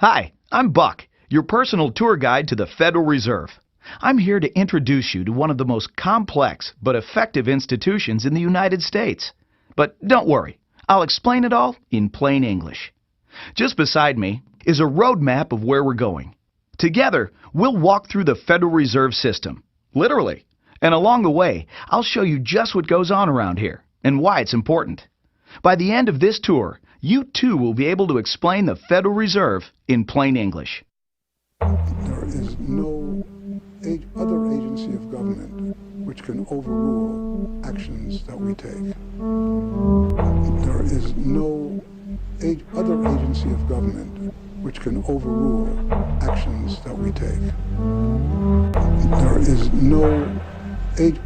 Hi, I'm Buck, your personal tour guide to the Federal Reserve. I'm here to introduce you to one of the most complex but effective institutions in the United States. But don't worry, I'll explain it all in plain English. Just beside me is a roadmap of where we're going. Together, we'll walk through the Federal Reserve System, literally. And along the way, I'll show you just what goes on around here and why it's important. By the end of this tour, you too will be able to explain the Federal Reserve in plain English. There is no other agency of government which can overrule actions that we take. There is no other agency of government which can overrule actions that we take. There is no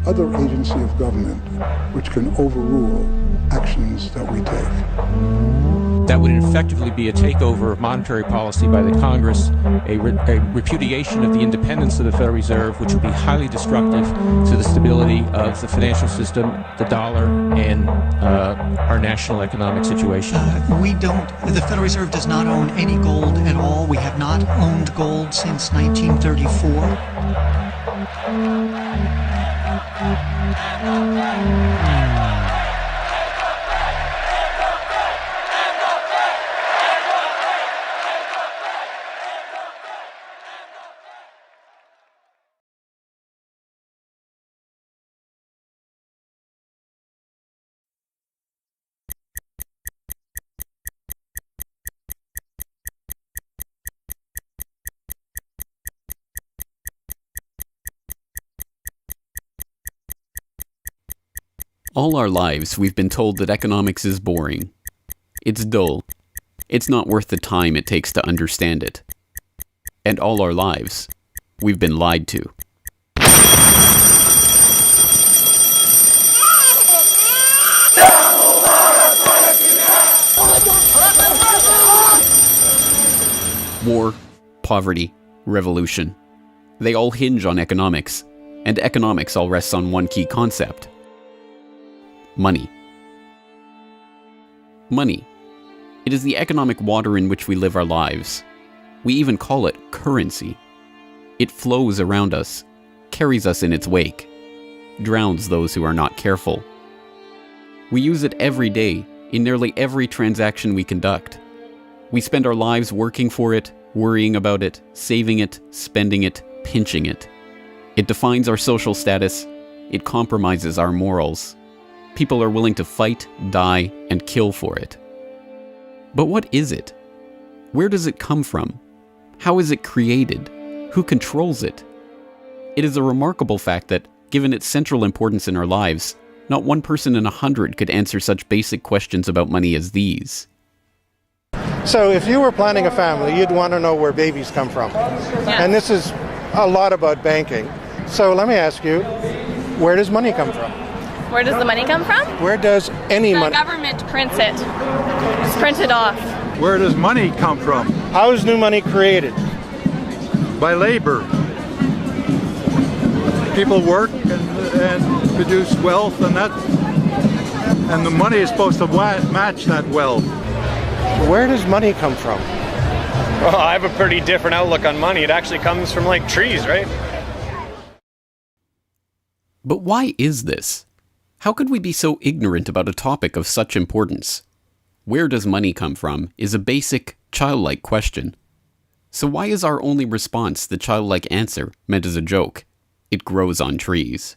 other agency of government which can overrule actions that we take. That would effectively be a takeover of monetary policy by the Congress, a repudiation of the independence of the Federal Reserve, which would be highly destructive to the stability of the financial system, the dollar, and our national economic situation. The Federal Reserve does not own any gold at all. We have not owned gold since 1934. All our lives, we've been told that economics is boring. It's dull. It's not worth the time it takes to understand it. And all our lives, we've been lied to. War, poverty, revolution. They all hinge on economics, and economics all rests on one key concept. Money. Money. It is the economic water in which we live our lives. We even call it currency. It flows around us, carries us in its wake, drowns those who are not careful. We use it every day, in nearly every transaction we conduct. We spend our lives working for it, worrying about it, saving it, spending it, pinching it. It defines our social status. It compromises our morals. People are willing to fight, die, and kill for it. But what is it? Where does it come from? How is it created? Who controls it? It is a remarkable fact that, given its central importance in our lives, not one person in 100 could answer such basic questions about money as these. So if you were planning a family, you'd want to know where babies come from. Yeah. And this is a lot about banking. So let me ask you, where does money come from? Where does the money come from? Where does any money? The government prints it. It's printed off. Where does money come from? How is new money created? By labor. People work and produce wealth, and the money is supposed to match that wealth. Where does money come from? Well, I have a pretty different outlook on money. It actually comes from like trees, right? But why is this? How could we be so ignorant about a topic of such importance? Where does money come from is a basic, childlike question. So why is our only response the childlike answer meant as a joke? It grows on trees.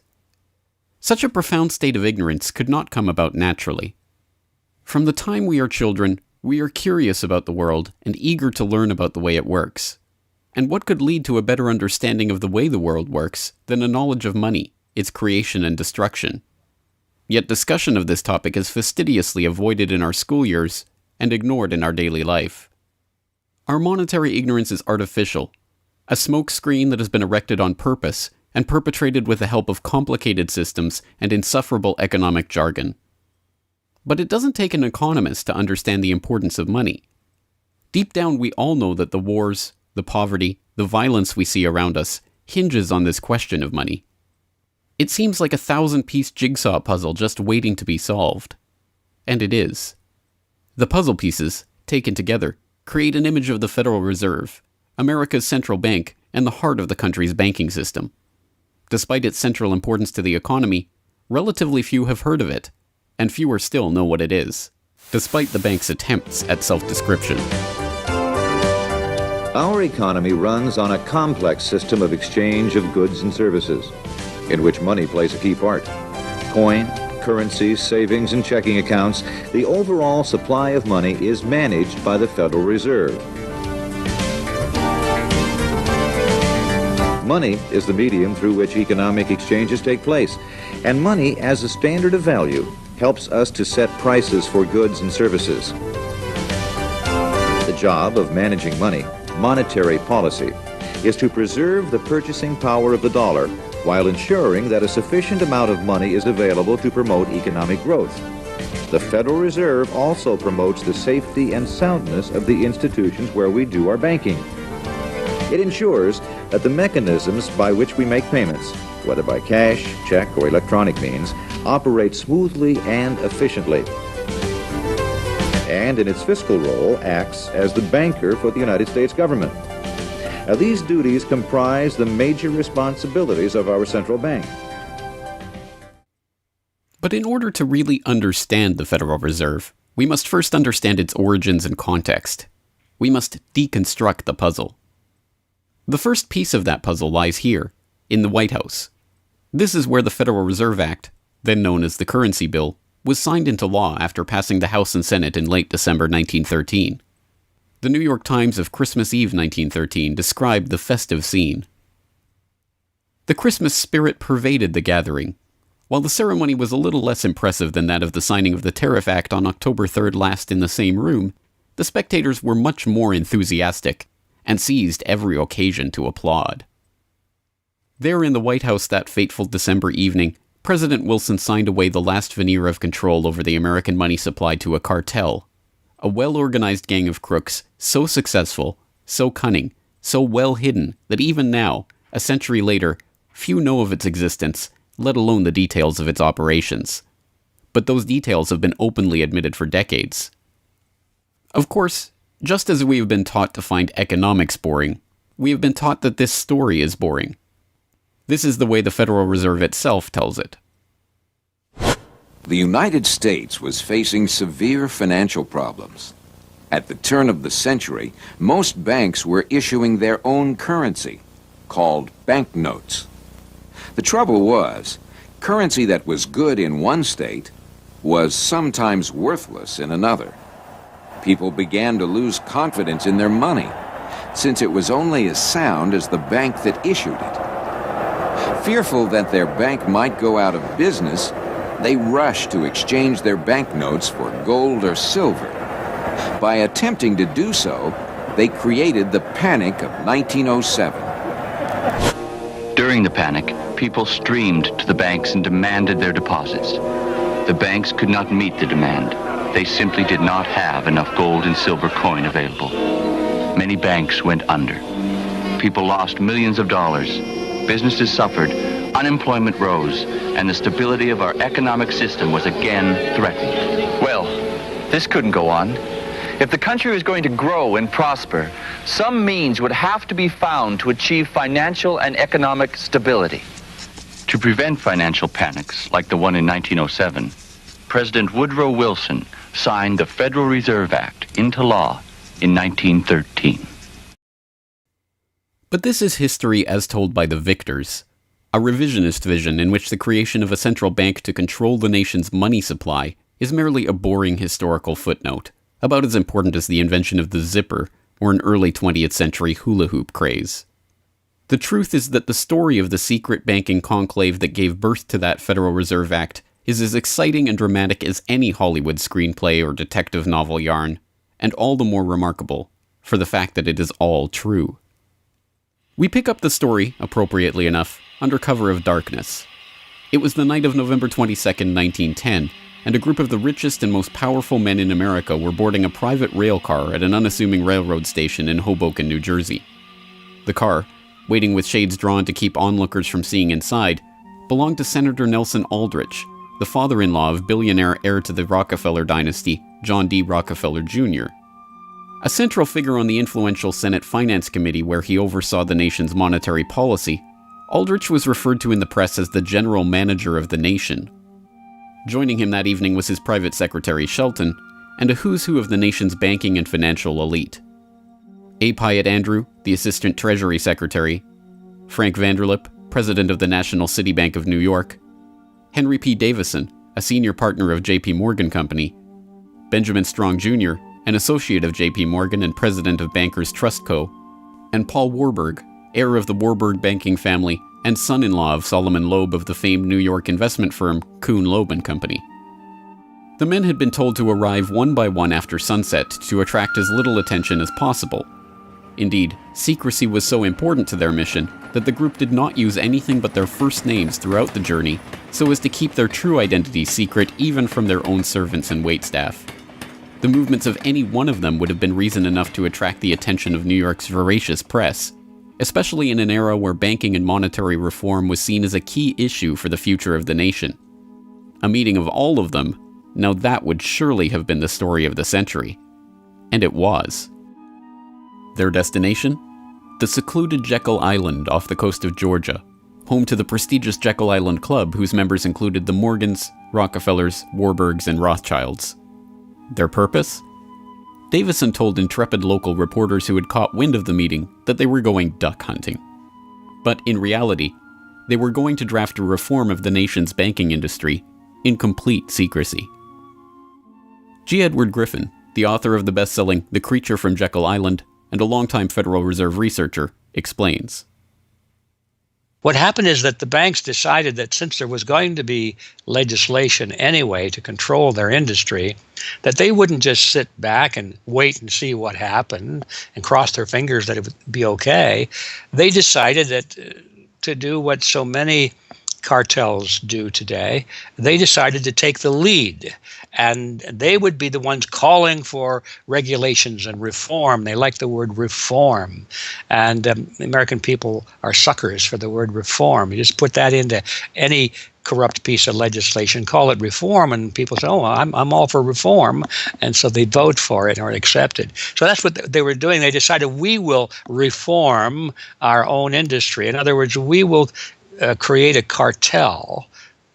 Such a profound state of ignorance could not come about naturally. From the time we are children, we are curious about the world and eager to learn about the way it works. And what could lead to a better understanding of the way the world works than a knowledge of money, its creation and destruction? Yet discussion of this topic is fastidiously avoided in our school years and ignored in our daily life. Our monetary ignorance is artificial, a smokescreen that has been erected on purpose and perpetrated with the help of complicated systems and insufferable economic jargon. But it doesn't take an economist to understand the importance of money. Deep down, we all know that the wars, the poverty, the violence we see around us hinges on this question of money. It seems like a 1,000-piece jigsaw puzzle just waiting to be solved. And it is. The puzzle pieces, taken together, create an image of the Federal Reserve, America's central bank and the heart of the country's banking system. Despite its central importance to the economy, relatively few have heard of it, and fewer still know what it is, despite the bank's attempts at self-description. Our economy runs on a complex system of exchange of goods and services, in which money plays a key part. Coin, currencies, savings, and checking accounts, the overall supply of money is managed by the Federal Reserve. Money is the medium through which economic exchanges take place, and money as a standard of value helps us to set prices for goods and services. The job of managing money, monetary policy, is to preserve the purchasing power of the dollar while ensuring that a sufficient amount of money is available to promote economic growth. The Federal Reserve also promotes the safety and soundness of the institutions where we do our banking. It ensures that the mechanisms by which we make payments, whether by cash, check, or electronic means, operate smoothly and efficiently. And in its fiscal role, acts as the banker for the United States government. Now, these duties comprise the major responsibilities of our central bank. But in order to really understand the Federal Reserve, we must first understand its origins and context. We must deconstruct the puzzle. The first piece of that puzzle lies here, in the White House. This is where the Federal Reserve Act, then known as the Currency Bill, was signed into law after passing the House and Senate in late December 1913. The New York Times of Christmas Eve 1913 described the festive scene. The Christmas spirit pervaded the gathering. While the ceremony was a little less impressive than that of the signing of the Tariff Act on October 3rd last in the same room, the spectators were much more enthusiastic and seized every occasion to applaud. There in the White House that fateful December evening, President Wilson signed away the last veneer of control over the American money supply to a cartel, a well-organized gang of crooks so successful, so cunning, so well hidden that even now, a century later, few know of its existence, let alone the details of its operations. But those details have been openly admitted for decades. Of course, just as we have been taught to find economics boring, we have been taught that this story is boring. This is the way the Federal Reserve itself tells it. The United States was facing severe financial problems. At the turn of the century, most banks were issuing their own currency, called banknotes. The trouble was, currency that was good in one state was sometimes worthless in another. People began to lose confidence in their money, since it was only as sound as the bank that issued it. Fearful that their bank might go out of business, they rushed to exchange their banknotes for gold or silver. By attempting to do so, they created the Panic of 1907. During the panic, people streamed to the banks and demanded their deposits. The banks could not meet the demand. They simply did not have enough gold and silver coin available. Many banks went under. People lost millions of dollars. Businesses suffered. Unemployment rose, and the stability of our economic system was again threatened. Well, this couldn't go on. If the country was going to grow and prosper, some means would have to be found to achieve financial and economic stability. To prevent financial panics like the one in 1907, President Woodrow Wilson signed the Federal Reserve Act into law in 1913. But this is history as told by the victors, a revisionist vision in which the creation of a central bank to control the nation's money supply is merely a boring historical footnote, about as important as the invention of the zipper or an early 20th century hula hoop craze. The truth is that the story of the secret banking conclave that gave birth to that Federal Reserve Act is as exciting and dramatic as any Hollywood screenplay or detective novel yarn, and all the more remarkable for the fact that it is all true. We pick up the story, appropriately enough, under cover of darkness. It was the night of November 22nd, 1910, and a group of the richest and most powerful men in America were boarding a private rail car at an unassuming railroad station in Hoboken, New Jersey. The car, waiting with shades drawn to keep onlookers from seeing inside, belonged to Senator Nelson Aldrich, the father-in-law of billionaire heir to the Rockefeller dynasty, John D. Rockefeller Jr. A central figure on the influential Senate Finance Committee where he oversaw the nation's monetary policy, Aldrich was referred to in the press as the general manager of the nation. Joining him that evening was his private secretary Shelton, and a who's who of the nation's banking and financial elite. A. Pyatt Andrew, the Assistant Treasury Secretary, Frank Vanderlip, President of the National City Bank of New York, Henry P. Davison, a senior partner of J.P. Morgan Company, Benjamin Strong Jr., an associate of J.P. Morgan and president of Bankers Trust Co., and Paul Warburg, heir of the Warburg banking family and son-in-law of Solomon Loeb of the famed New York investment firm Kuhn, Loeb and Company. The men had been told to arrive one by one after sunset to attract as little attention as possible. Indeed, secrecy was so important to their mission that the group did not use anything but their first names throughout the journey so as to keep their true identity secret even from their own servants and waitstaff. The movements of any one of them would have been reason enough to attract the attention of New York's voracious press, especially in an era where banking and monetary reform was seen as a key issue for the future of the nation. A meeting of all of them, now that would surely have been the story of the century. And it was. Their destination? The secluded Jekyll Island off the coast of Georgia, home to the prestigious Jekyll Island Club whose members included the Morgans, Rockefellers, Warburgs, and Rothschilds. Their purpose? Davison told intrepid local reporters who had caught wind of the meeting that they were going duck hunting. But in reality, they were going to draft a reform of the nation's banking industry in complete secrecy. G. Edward Griffin, the author of the best-selling The Creature from Jekyll Island and a longtime Federal Reserve researcher, explains. What happened is that the banks decided that since there was going to be legislation anyway to control their industry, that they wouldn't just sit back and wait and see what happened and cross their fingers that it would be okay. They decided that to do what so many cartels do today, they decided to take the lead, and they would be the ones calling for regulations and reform. They like the word reform, and the American people are suckers for the word reform. You just put that into any corrupt piece of legislation, call it reform, and people say, oh, I'm all for reform, and so they vote for it or accept it. So that's what they were doing. They decided we will reform our own industry. In other words, we will create a cartel,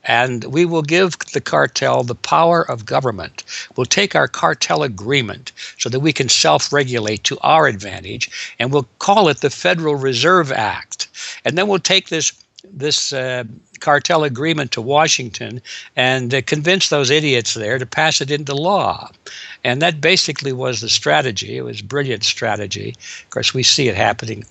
and we will give the cartel the power of government. We'll take our cartel agreement so that we can self-regulate to our advantage, and we'll call it the Federal Reserve Act. And then we'll take this cartel agreement to Washington and convince those idiots there to pass it into law. And that basically was the strategy. It was a brilliant strategy. Of course, we see it happening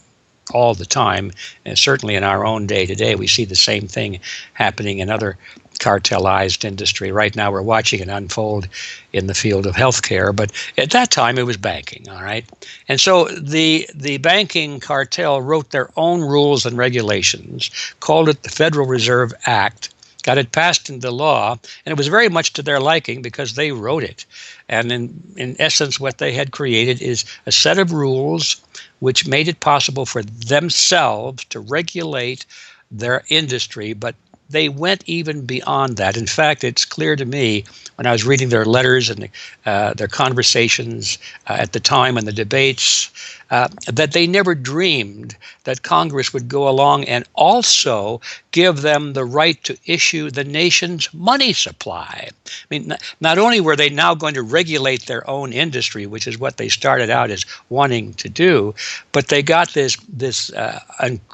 all the time, and certainly in our own day today, we see the same thing happening in other cartelized industry. Right now, we're watching it unfold in the field of healthcare, but at that time, it was banking, all right? And so the banking cartel wrote their own rules and regulations, called it the Federal Reserve Act, got it passed into law, and it was very much to their liking because they wrote it. And in essence, what they had created is a set of rules which made it possible for themselves to regulate their industry, but they went even beyond that. In fact, it's clear to me when I was reading their letters and their conversations at the time and the debates that they never dreamed that Congress would go along and also give them the right to issue the nation's money supply. I mean, not only were they now going to regulate their own industry, which is what they started out as wanting to do, but they got this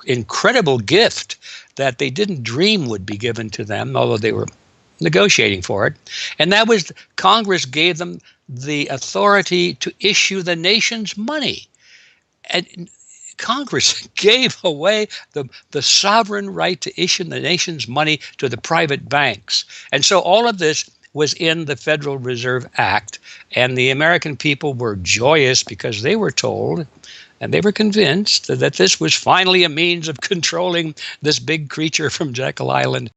incredible gift that they didn't dream would be given to them, although they were negotiating for it. And that was Congress gave them the authority to issue the nation's money. And Congress gave away the sovereign right to issue the nation's money to the private banks. And so all of this was in the Federal Reserve Act, and the American people were joyous because they were told and they were convinced that this was finally a means of controlling this big creature from Jekyll Island.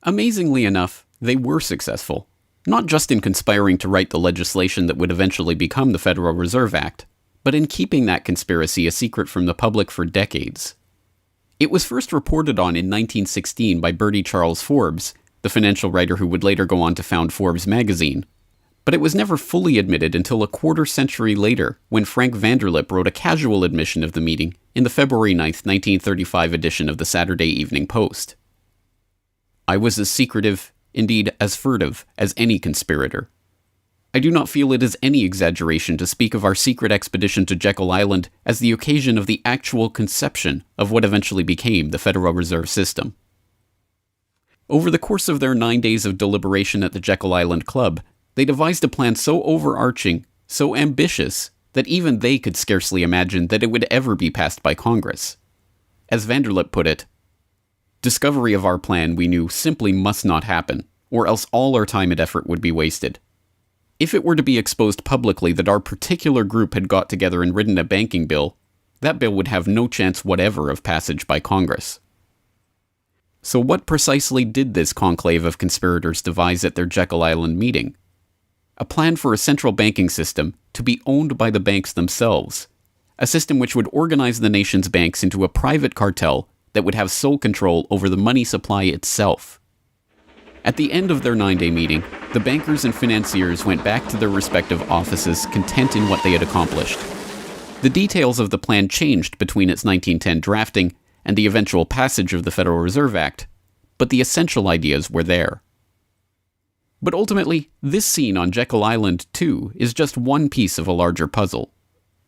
Amazingly enough, they were successful, not just in conspiring to write the legislation that would eventually become the Federal Reserve Act, but in keeping that conspiracy a secret from the public for decades. It was first reported on in 1916 by Bertie Charles Forbes, the financial writer who would later go on to found Forbes magazine. But it was never fully admitted until a quarter century later, when Frank Vanderlip wrote a casual admission of the meeting in the February 9, 1935 edition of the Saturday Evening Post. I was as secretive, indeed as furtive, as any conspirator. I do not feel it is any exaggeration to speak of our secret expedition to Jekyll Island as the occasion of the actual conception of what eventually became the Federal Reserve System. Over the course of their 9 days of deliberation at the Jekyll Island Club, they devised a plan so overarching, so ambitious, that even they could scarcely imagine that it would ever be passed by Congress. As Vanderlip put it, discovery of our plan, we knew, simply must not happen, or else all our time and effort would be wasted. If it were to be exposed publicly that our particular group had got together and written a banking bill, that bill would have no chance whatever of passage by Congress. So what precisely did this conclave of conspirators devise at their Jekyll Island meeting? A plan for a central banking system to be owned by the banks themselves, a system which would organize the nation's banks into a private cartel that would have sole control over the money supply itself. At the end of their 9-day meeting, the bankers and financiers went back to their respective offices content in what they had accomplished. The details of the plan changed between its 1910 drafting and the eventual passage of the Federal Reserve Act, but the essential ideas were there. But ultimately, this scene on Jekyll Island, too, is just one piece of a larger puzzle.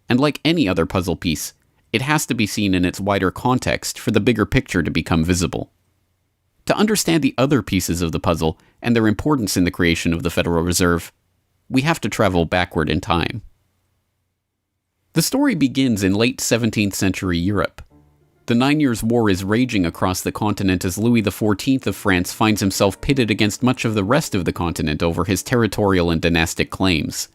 And like any other puzzle piece, it has to be seen in its wider context for the bigger picture to become visible. To understand the other pieces of the puzzle and their importance in the creation of the Federal Reserve, we have to travel backward in time. The story begins in late 17th century Europe. The 9 Years' War is raging across the continent as Louis XIV of France finds himself pitted against much of the rest of the continent over his territorial and dynastic claims.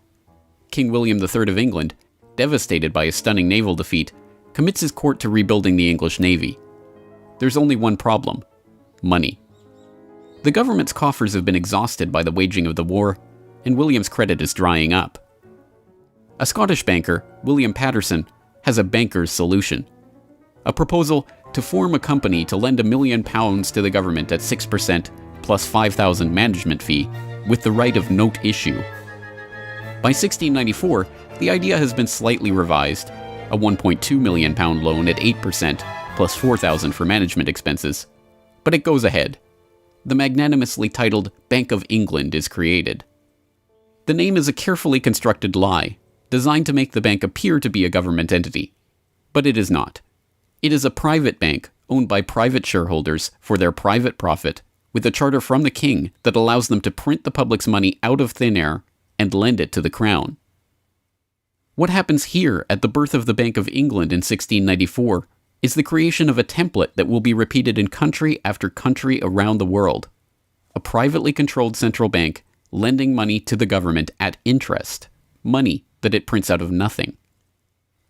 King William III of England, devastated by a stunning naval defeat, commits his court to rebuilding the English navy. There's only one problem: money. The government's coffers have been exhausted by the waging of the war, and William's credit is drying up. A Scottish banker, William Patterson, has a banker's solution. A proposal to form a company to lend £1 million to the government at 6% plus £5,000 management fee, with the right of note issue. By 1694, the idea has been slightly revised, a £1.2 million loan at 8% plus £4,000 for management expenses. But it goes ahead. The magnanimously titled Bank of England is created. The name is a carefully constructed lie, designed to make the bank appear to be a government entity. But it is not. It is a private bank owned by private shareholders for their private profit, with a charter from the king that allows them to print the public's money out of thin air and lend it to the crown. What happens here at the birth of the Bank of England in 1694 is the creation of a template that will be repeated in country after country around the world. A privately controlled central bank lending money to the government at interest, money that it prints out of nothing.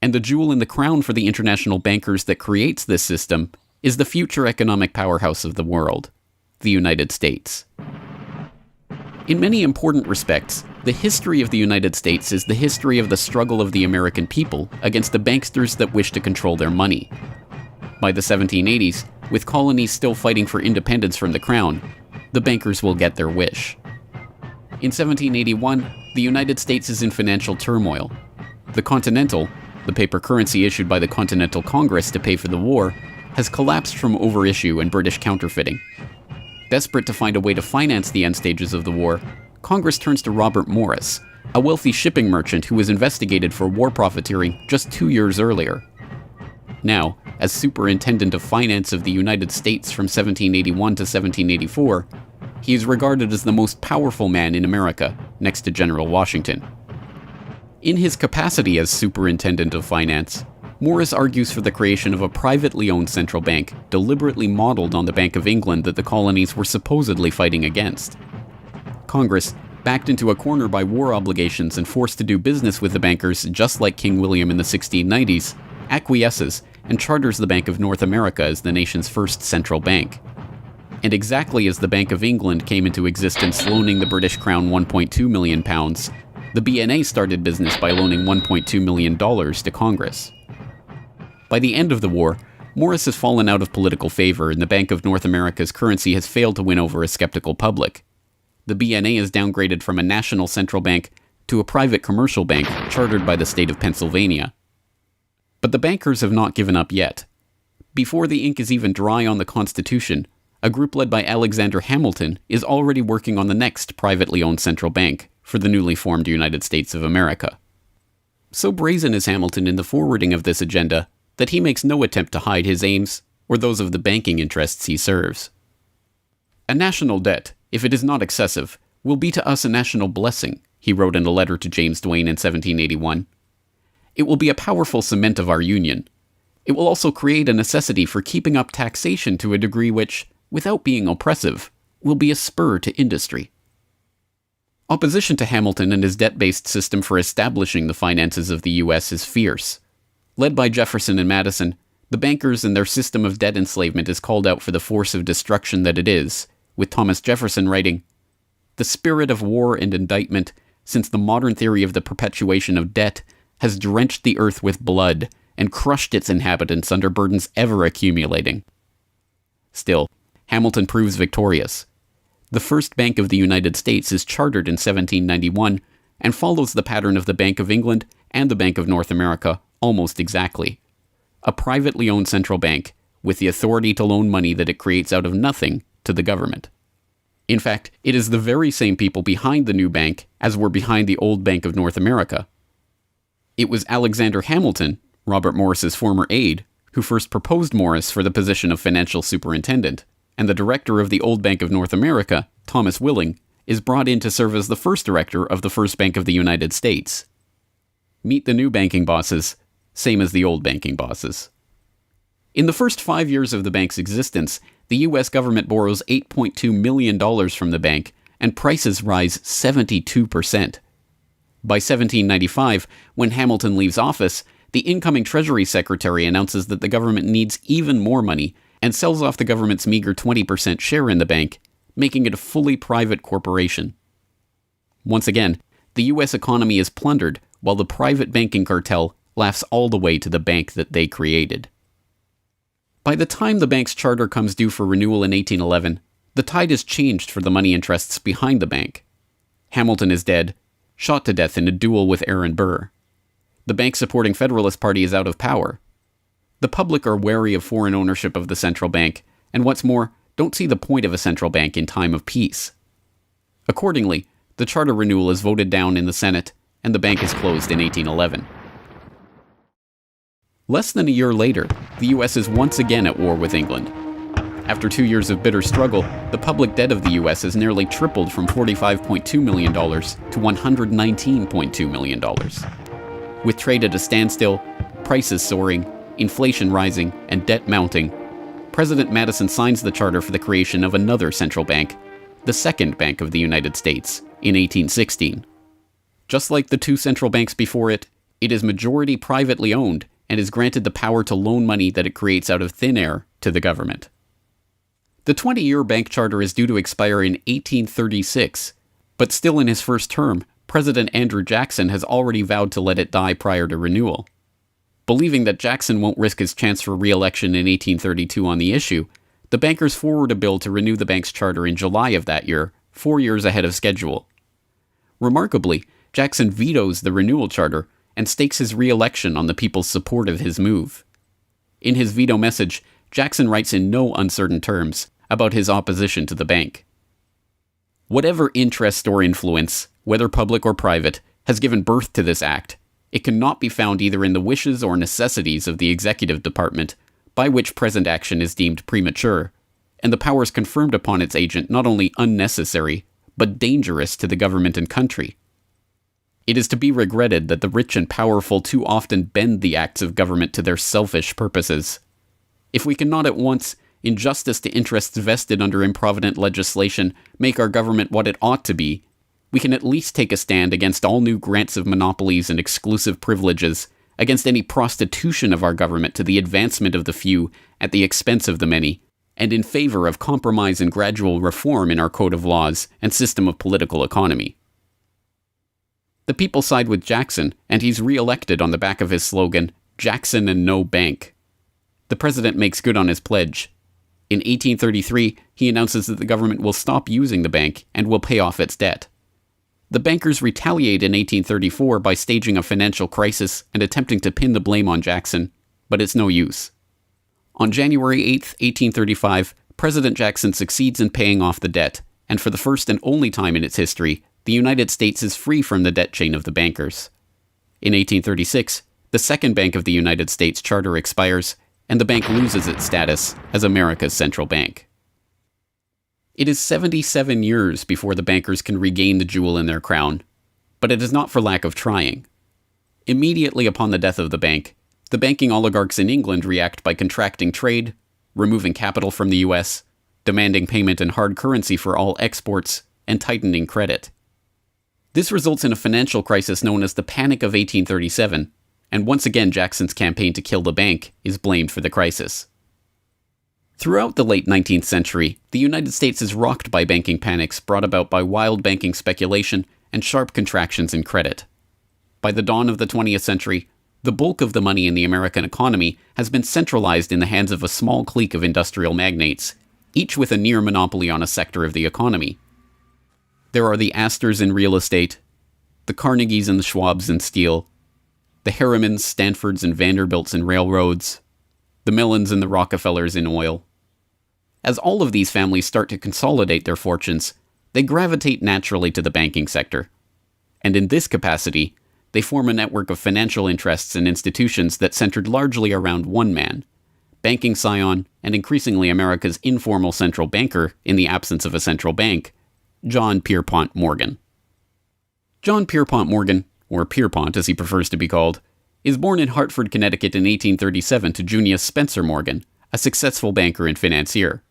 And the jewel in the crown for the international bankers that creates this system is the future economic powerhouse of the world, the United States. In many important respects, the history of the United States is the history of the struggle of the American people against the banksters that wish to control their money. By the 1780s, with colonies still fighting for independence from the crown, the bankers will get their wish. In 1781, the United States is in financial turmoil. The Continental, the paper currency issued by the Continental Congress to pay for the war, has collapsed from overissue and British counterfeiting. Desperate to find a way to finance the end stages of the war, Congress turns to Robert Morris, a wealthy shipping merchant who was investigated for war profiteering just 2 years earlier. Now, as Superintendent of Finance of the United States from 1781 to 1784, he is regarded as the most powerful man in America, next to General Washington. In his capacity as Superintendent of Finance, Morris argues for the creation of a privately owned central bank deliberately modeled on the Bank of England that the colonies were supposedly fighting against. Congress, backed into a corner by war obligations and forced to do business with the bankers just like King William in the 1690s, acquiesces and charters the Bank of North America as the nation's first central bank. And exactly as the Bank of England came into existence loaning the British Crown £1.2 million, the BNA started business by loaning $1.2 million to Congress. By the end of the war, Morris has fallen out of political favor and the Bank of North America's currency has failed to win over a skeptical public. the BNA is downgraded from a national central bank to a private commercial bank chartered by the state of Pennsylvania. But the bankers have not given up yet. Before the ink is even dry on the Constitution, a group led by Alexander Hamilton is already working on the next privately owned central bank for the newly formed United States of America. So brazen is Hamilton in the forwarding of this agenda that he makes no attempt to hide his aims or those of the banking interests he serves. A national debt, if it is not excessive, will be to us a national blessing, he wrote in a letter to James Duane in 1781. It will be a powerful cement of our union. It will also create a necessity for keeping up taxation to a degree which, without being oppressive, will be a spur to industry. Opposition to Hamilton and his debt-based system for establishing the finances of the U.S. is fierce. Led by Jefferson and Madison, the bankers and their system of debt enslavement is called out for the force of destruction that it is, with Thomas Jefferson writing, "The spirit of war and indictment, since the modern theory of the perpetuation of debt, has drenched the earth with blood and crushed its inhabitants under burdens ever accumulating." Still, Hamilton proves victorious. The first Bank of the United States is chartered in 1791 and follows the pattern of the Bank of England and the Bank of North America almost exactly. A privately owned central bank with the authority to loan money that it creates out of nothing to the government. In fact, it is the very same people behind the new bank as were behind the old Bank of North America. It was Alexander Hamilton, Robert Morris's former aide, who first proposed Morris for the position of financial superintendent, and the director of the old Bank of North America, Thomas Willing, is brought in to serve as the first director of the first Bank of the United States. Meet the new banking bosses, same as the old banking bosses. In the first 5 years of the bank's existence, the U.S. government borrows $8.2 million from the bank, and prices rise 72%. By 1795, when Hamilton leaves office, the incoming Treasury Secretary announces that the government needs even more money and sells off the government's meager 20% share in the bank, making it a fully private corporation. Once again, the U.S. economy is plundered while the private banking cartel laughs all the way to the bank that they created. By the time the bank's charter comes due for renewal in 1811, the tide has changed for the money interests behind the bank. Hamilton is dead, shot to death in a duel with Aaron Burr. The bank-supporting Federalist Party is out of power. The public are wary of foreign ownership of the central bank, and what's more, don't see the point of a central bank in time of peace. Accordingly, the charter renewal is voted down in the Senate, and the bank is closed in 1811. Less than a year later, the U.S. is once again at war with England. After 2 years of bitter struggle, the public debt of the U.S. has nearly tripled from $45.2 million to $119.2 million. With trade at a standstill, prices soaring, inflation rising, and debt mounting, President Madison signs the charter for the creation of another central bank, the Second Bank of the United States, in 1816. Just like the two central banks before it, it is majority privately owned and is granted the power to loan money that it creates out of thin air to the government. The 20-year bank charter is due to expire in 1836, but still in his first term, President Andrew Jackson has already vowed to let it die prior to renewal. Believing that Jackson won't risk his chance for re-election in 1832 on the issue, the bankers forward a bill to renew the bank's charter in July of that year, 4 years ahead of schedule. Remarkably, Jackson vetoes the renewal charter and stakes his re-election on the people's support of his move. In his veto message, Jackson writes in no uncertain terms about his opposition to the bank. Whatever interest or influence, whether public or private, has given birth to this act, it cannot be found either in the wishes or necessities of the executive department, by which present action is deemed premature, and the powers conferred upon its agent not only unnecessary, but dangerous to the government and country. It is to be regretted that the rich and powerful too often bend the acts of government to their selfish purposes. If we cannot at once, in justice to interests vested under improvident legislation, make our government what it ought to be, we can at least take a stand against all new grants of monopolies and exclusive privileges, against any prostitution of our government to the advancement of the few at the expense of the many, and in favor of compromise and gradual reform in our code of laws and system of political economy. The people side with Jackson, and he's re-elected on the back of his slogan, "Jackson and no bank." The president makes good on his pledge. In 1833, he announces that the government will stop using the bank and will pay off its debt. The bankers retaliate in 1834 by staging a financial crisis and attempting to pin the blame on Jackson, but it's no use. On January 8, 1835, President Jackson succeeds in paying off the debt, and for the first and only time in its history, the United States is free from the debt chain of the bankers. In 1836, the Second Bank of the United States charter expires, and the bank loses its status as America's central bank. It is 77 years before the bankers can regain the jewel in their crown, but it is not for lack of trying. Immediately upon the death of the bank, the banking oligarchs in England react by contracting trade, removing capital from the US, demanding payment in hard currency for all exports, and tightening credit. This results in a financial crisis known as the Panic of 1837, and once again Jackson's campaign to kill the bank is blamed for the crisis. Throughout the late 19th century, the United States is rocked by banking panics brought about by wild banking speculation and sharp contractions in credit. By the dawn of the 20th century, the bulk of the money in the American economy has been centralized in the hands of a small clique of industrial magnates, each with a near monopoly on a sector of the economy. There are the Astors in real estate, the Carnegies and the Schwabs in steel, the Harrimans, Stanfords, and Vanderbilts in railroads, the Millens and the Rockefellers in oil. As all of these families start to consolidate their fortunes, they gravitate naturally to the banking sector. And in this capacity, they form a network of financial interests and institutions that centered largely around one man, banking scion and increasingly America's informal central banker in the absence of a central bank, John Pierpont Morgan. John Pierpont Morgan, or Pierpont as he prefers to be called, is born in Hartford, Connecticut in 1837 to Junius Spencer Morgan, a successful banker and financier.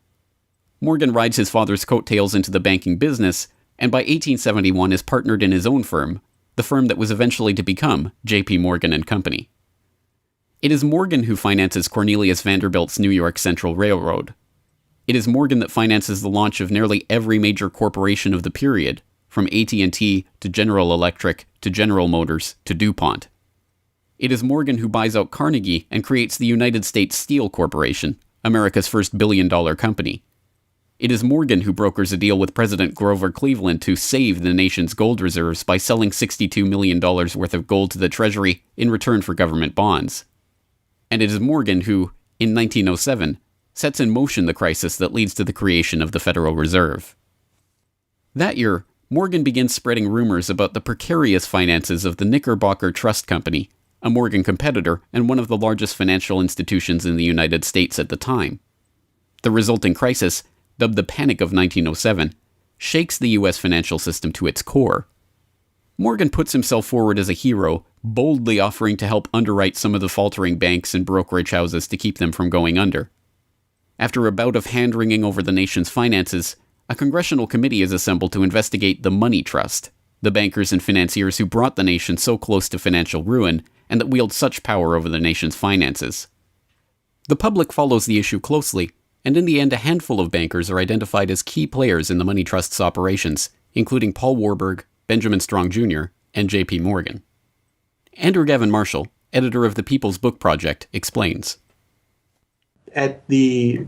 Morgan rides his father's coattails into the banking business, and by 1871 is partnered in his own firm, the firm that was eventually to become J.P. Morgan and Company. It is Morgan who finances Cornelius Vanderbilt's New York Central Railroad. It is Morgan that finances the launch of nearly every major corporation of the period, from AT&T to General Electric to General Motors to DuPont. It is Morgan who buys out Carnegie and creates the United States Steel Corporation, America's first billion-dollar company. It is Morgan who brokers a deal with President Grover Cleveland to save the nation's gold reserves by selling $62 million worth of gold to the Treasury in return for government bonds. And it is Morgan who, in 1907, sets in motion the crisis that leads to the creation of the Federal Reserve. That year, Morgan begins spreading rumors about the precarious finances of the Knickerbocker Trust Company, a Morgan competitor and one of the largest financial institutions in the United States at the time. The resulting crisis, dubbed the Panic of 1907, shakes the U.S. financial system to its core. Morgan puts himself forward as a hero, boldly offering to help underwrite some of the faltering banks and brokerage houses to keep them from going under. After a bout of hand-wringing over the nation's finances, a congressional committee is assembled to investigate the Money Trust, the bankers and financiers who brought the nation so close to financial ruin and that wield such power over the nation's finances. The public follows the issue closely, and in the end a handful of bankers are identified as key players in the Money Trust's operations, including Paul Warburg, Benjamin Strong Jr., and J.P. Morgan. Andrew Gavin Marshall, editor of the People's Book Project, explains. At the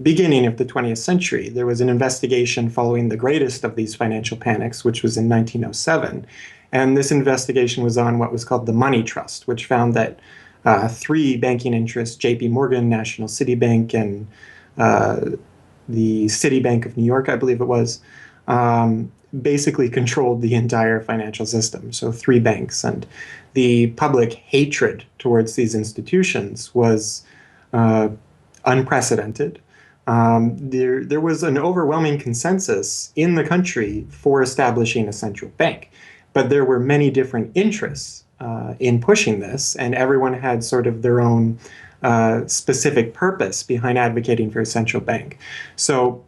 beginning of the 20th century, there was an investigation following the greatest of these financial panics, which was in 1907. And this investigation was on what was called the Money Trust, which found that three banking interests, J.P. Morgan, National City Bank, and the Citibank of New York, I believe it was, basically controlled the entire financial system. So three banks. And the public hatred towards these institutions was unprecedented. There was an overwhelming consensus in the country for establishing a central bank, but there were many different interests in pushing this, and everyone had sort of their own specific purpose behind advocating for a central bank. So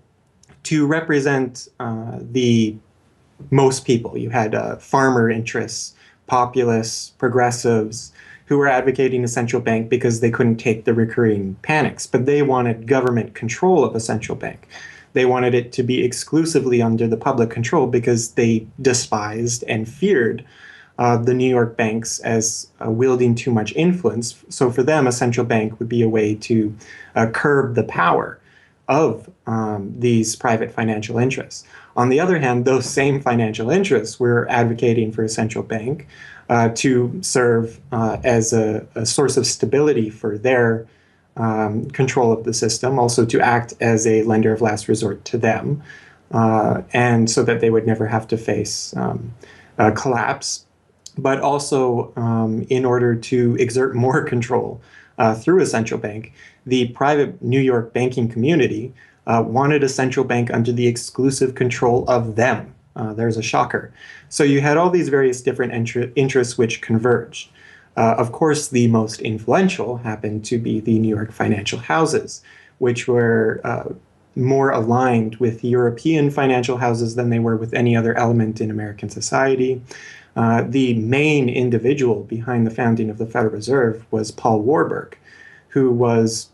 to represent the most people, you had farmer interests, populists, progressives, who were advocating a central bank because they couldn't take the recurring panics, but they wanted government control of a central bank. They wanted it to be exclusively under the public control because they despised and feared the New York banks as wielding too much influence. So for them, a central bank would be a way to curb the power of these private financial interests. On the other hand, those same financial interests were advocating for a central bank to serve as a source of stability for their control of the system, also to act as a lender of last resort to them, and so that they would never have to face collapse, but also in order to exert more control through a central bank. The private New York banking community wanted a central bank under the exclusive control of them. There's a shocker. So you had all these various different interests which converged. Of course, the most influential happened to be the New York financial houses, which were more aligned with European financial houses than they were with any other element in American society. The main individual behind the founding of the Federal Reserve was Paul Warburg, who was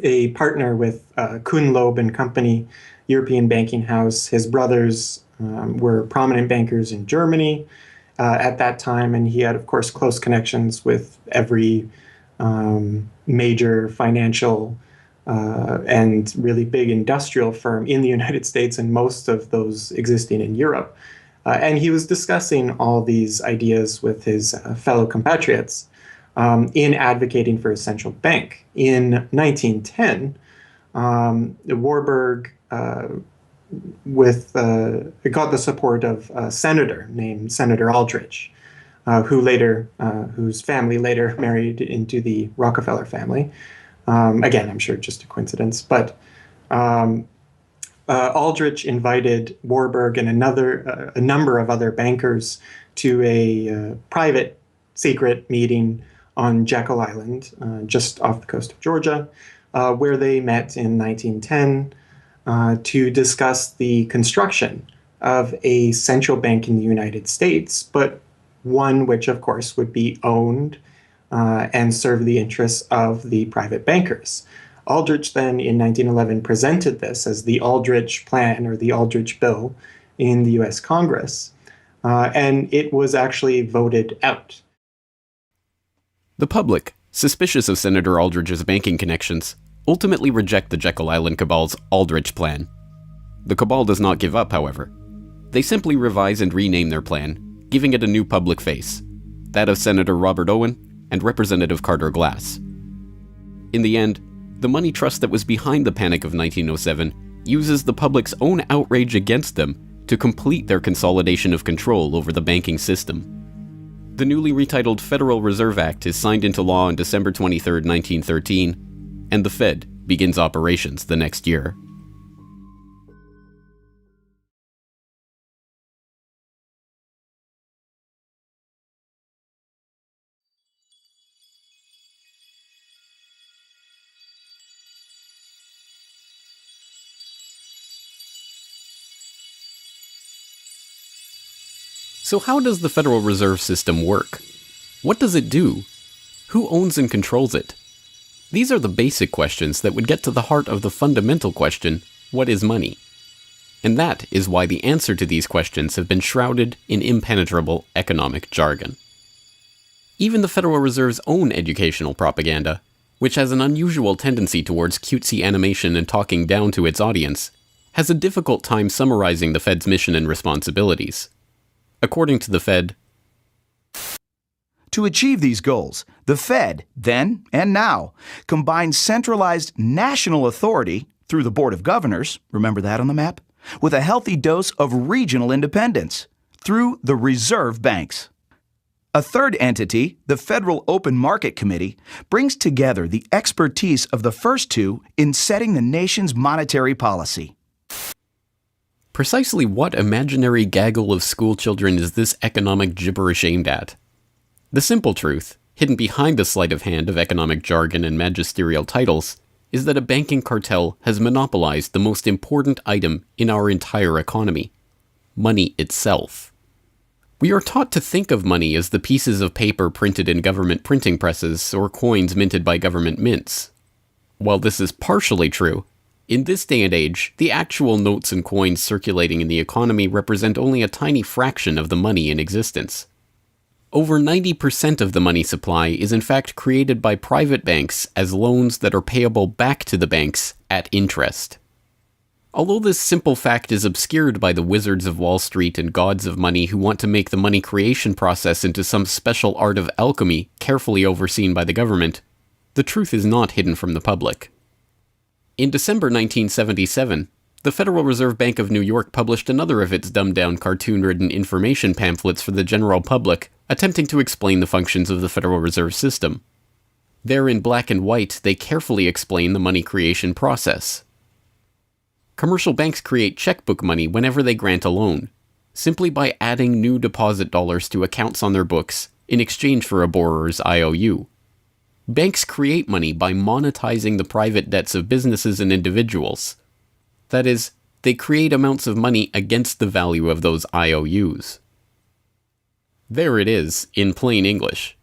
a partner with Kuhn, Loeb and Company, European banking house. His brothers were prominent bankers in Germany at that time, and he had, of course, close connections with every major financial and really big industrial firm in the United States and most of those existing in Europe. And he was discussing all these ideas with his fellow compatriots in advocating for a central bank. In 1910, Warburg got the support of a senator named Senator Aldrich, whose family later married into the Rockefeller family. Again, I'm sure just a coincidence, but Aldrich invited Warburg and a number of other bankers to a private secret meeting on Jekyll Island, just off the coast of Georgia, where they met in 1910 to discuss the construction of a central bank in the United States, but one which, of course, would be owned and serve the interests of the private bankers. Aldrich then, in 1911, presented this as the Aldrich Plan or the Aldrich Bill in the U.S. Congress, and it was actually voted out. The public, suspicious of Senator Aldrich's banking connections, ultimately reject the Jekyll Island Cabal's Aldrich Plan. The cabal does not give up, however. They simply revise and rename their plan, giving it a new public face, that of Senator Robert Owen and Representative Carter Glass. In the end, the money trust that was behind the Panic of 1907 uses the public's own outrage against them to complete their consolidation of control over the banking system. The newly retitled Federal Reserve Act is signed into law on December 23, 1913, and the Fed begins operations the next year. So how does the Federal Reserve System work? What does it do? Who owns and controls it? These are the basic questions that would get to the heart of the fundamental question, what is money? And that is why the answer to these questions have been shrouded in impenetrable economic jargon. Even the Federal Reserve's own educational propaganda, which has an unusual tendency towards cutesy animation and talking down to its audience, has a difficult time summarizing the Fed's mission and responsibilities. According to the Fed, to achieve these goals, the Fed, then and now, combines centralized national authority through the Board of Governors, remember that on the map, with a healthy dose of regional independence through the reserve banks. A third entity, the Federal Open Market Committee, brings together the expertise of the first two in setting the nation's monetary policy. Precisely what imaginary gaggle of schoolchildren is this economic gibberish aimed at? The simple truth, hidden behind the sleight of hand of economic jargon and magisterial titles, is that a banking cartel has monopolized the most important item in our entire economy: money itself. We are taught to think of money as the pieces of paper printed in government printing presses or coins minted by government mints. While this is partially true, in this day and age, the actual notes and coins circulating in the economy represent only a tiny fraction of the money in existence. Over 90% of the money supply is in fact created by private banks as loans that are payable back to the banks at interest. Although this simple fact is obscured by the wizards of Wall Street and gods of money who want to make the money creation process into some special art of alchemy carefully overseen by the government, the truth is not hidden from the public. In December 1977, the Federal Reserve Bank of New York published another of its dumbed-down cartoon-ridden information pamphlets for the general public, attempting to explain the functions of the Federal Reserve System. There in black and white, they carefully explain the money creation process. Commercial banks create checkbook money whenever they grant a loan, simply by adding new deposit dollars to accounts on their books in exchange for a borrower's IOU. Banks create money by monetizing the private debts of businesses and individuals. That is, they create amounts of money against the value of those IOUs. There it is, in plain English.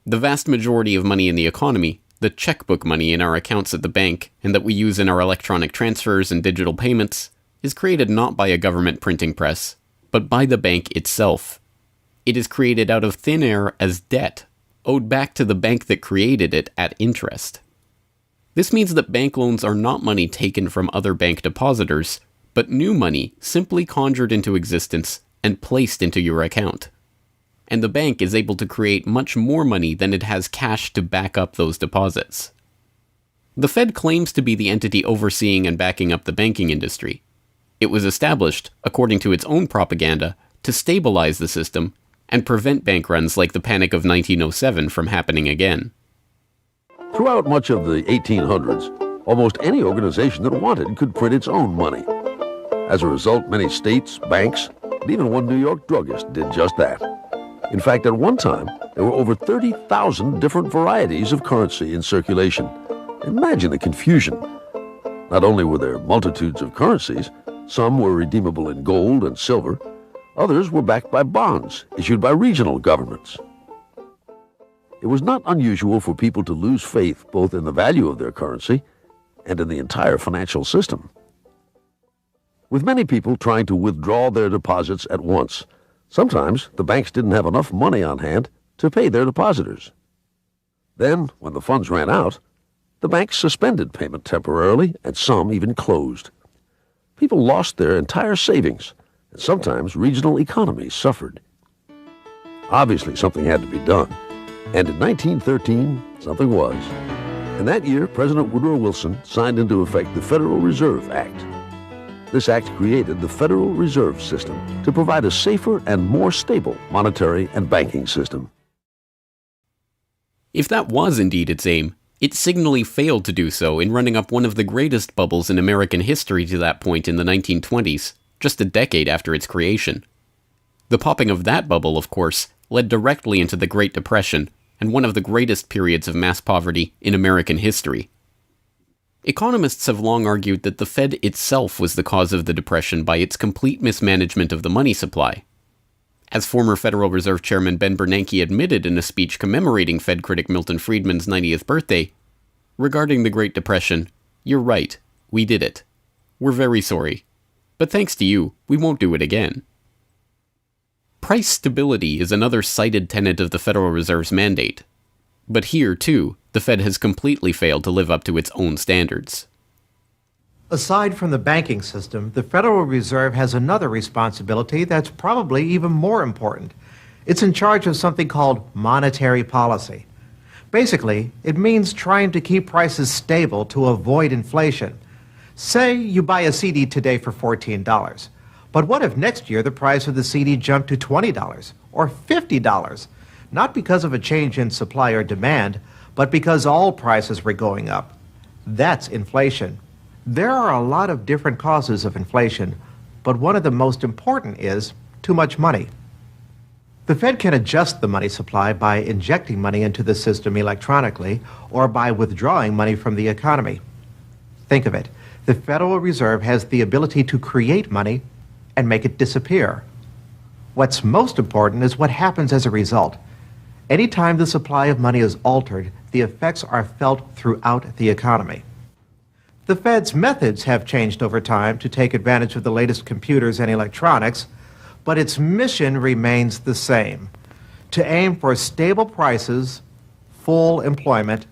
The vast majority of money in the economy, the checkbook money in our accounts at the bank and that we use in our electronic transfers and digital payments, is created not by a government printing press, but by the bank itself. It is created out of thin air as debt, owed back to the bank that created it at interest. This means that bank loans are not money taken from other bank depositors, but new money simply conjured into existence and placed into your account. And the bank is able to create much more money than it has cash to back up those deposits. The Fed claims to be the entity overseeing and backing up the banking industry. It was established, according to its own propaganda, to stabilize the system and prevent bank runs like the Panic of 1907 from happening again. Throughout much of the 1800s, almost any organization that wanted could print its own money. As a result, many states, banks, and even one New York druggist did just that. In fact, at one time, there were over 30,000 different varieties of currency in circulation. Imagine the confusion. Not only were there multitudes of currencies, some were redeemable in gold and silver, others were backed by bonds issued by regional governments. It was not unusual for people to lose faith both in the value of their currency and in the entire financial system. With many people trying to withdraw their deposits at once, sometimes the banks didn't have enough money on hand to pay their depositors. Then, when the funds ran out, the banks suspended payment temporarily, and some even closed. People lost their entire savings, and sometimes regional economies suffered. Obviously, something had to be done. And in 1913, something was. In that year, President Woodrow Wilson signed into effect the Federal Reserve Act. This act created the Federal Reserve System to provide a safer and more stable monetary and banking system. If that was indeed its aim, it signally failed to do so in running up one of the greatest bubbles in American history to that point in the 1920s, just a decade after its creation. The popping of that bubble, of course, led directly into the Great Depression and one of the greatest periods of mass poverty in American history. Economists have long argued that the Fed itself was the cause of the Depression by its complete mismanagement of the money supply. As former Federal Reserve Chairman Ben Bernanke admitted in a speech commemorating Fed critic Milton Friedman's 90th birthday, regarding the Great Depression, "You're right, we did it. We're very sorry. But thanks to you, we won't do it again." Price stability is another cited tenet of the Federal Reserve's mandate. But here, too, the Fed has completely failed to live up to its own standards. Aside from the banking system, the Federal Reserve has another responsibility that's probably even more important. It's in charge of something called monetary policy. Basically, it means trying to keep prices stable to avoid inflation. Say you buy a CD today for $14. But what if next year the price of the CD jumped to $20 or $50? Not because of a change in supply or demand, but because all prices were going up. That's inflation. There are a lot of different causes of inflation, but one of the most important is too much money. The Fed can adjust the money supply by injecting money into the system electronically or by withdrawing money from the economy. Think of it. The Federal Reserve has the ability to create money and make it disappear. What's most important is what happens as a result. Anytime the supply of money is altered, the effects are felt throughout the economy. The Fed's methods have changed over time to take advantage of the latest computers and electronics, but its mission remains the same: to aim for stable prices, full employment,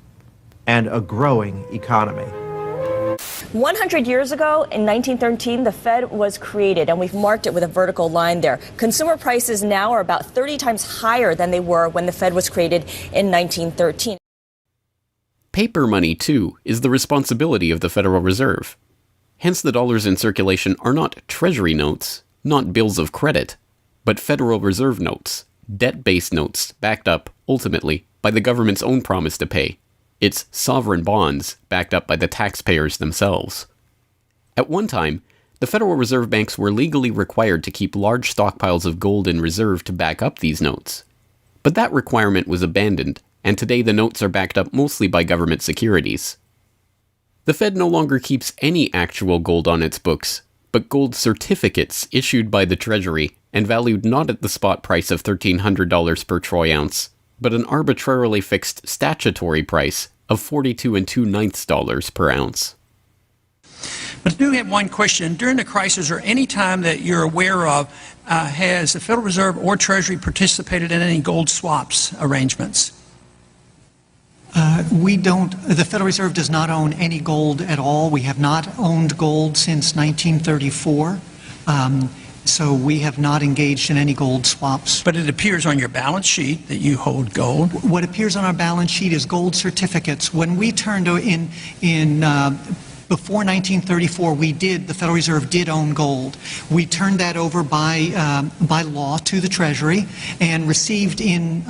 and a growing economy. 100 years ago, in 1913, the Fed was created, and we've marked it with a vertical line there. Consumer prices now are about 30 times higher than they were when the Fed was created in 1913. Paper money, too, is the responsibility of the Federal Reserve. Hence, the dollars in circulation are not Treasury notes, not bills of credit, but Federal Reserve notes, debt-based notes backed up, ultimately, by the government's own promise to pay. It's sovereign bonds backed up by the taxpayers themselves. At one time, the Federal Reserve banks were legally required to keep large stockpiles of gold in reserve to back up these notes. But that requirement was abandoned, and today the notes are backed up mostly by government securities. The Fed no longer keeps any actual gold on its books, but gold certificates issued by the Treasury and valued not at the spot price of $1,300 per troy ounce, but an arbitrarily fixed statutory price of $42 2/9 per ounce. But I do have one question. During the crisis or any time that you're aware of, has the Federal Reserve or Treasury participated in any gold swaps arrangements? We don't. The Federal Reserve does not own any gold at all. We have not owned gold since 1934. So we have not engaged in any gold swaps. But it appears on your balance sheet that you hold gold. What appears on our balance sheet is gold certificates. When we turned before 1934, the Federal Reserve did own gold. We turned that over by law to the Treasury and received in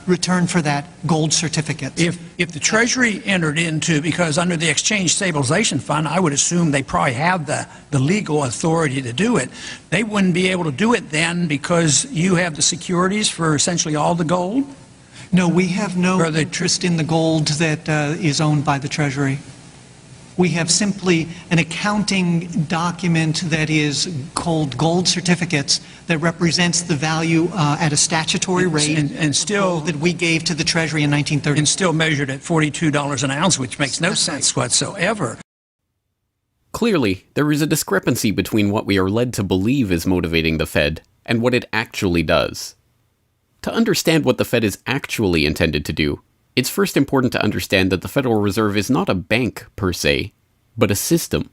return for that gold certificates. If the Treasury entered into, because under the Exchange Stabilization Fund, I would assume they probably have the legal authority to do it. They wouldn't be able to do it then because you have the securities for essentially all the gold? No, we have no interest in the gold that is owned by the Treasury. We have simply an accounting document that is called gold certificates that represents the value at a statutory rate and still that we gave to the Treasury in 1930. And still measured at $42 an ounce, which makes no sense whatsoever. Clearly, there is a discrepancy between what we are led to believe is motivating the Fed and what it actually does. To understand what the Fed is actually intended to do, it's first important to understand that the Federal Reserve is not a bank per se, but a system.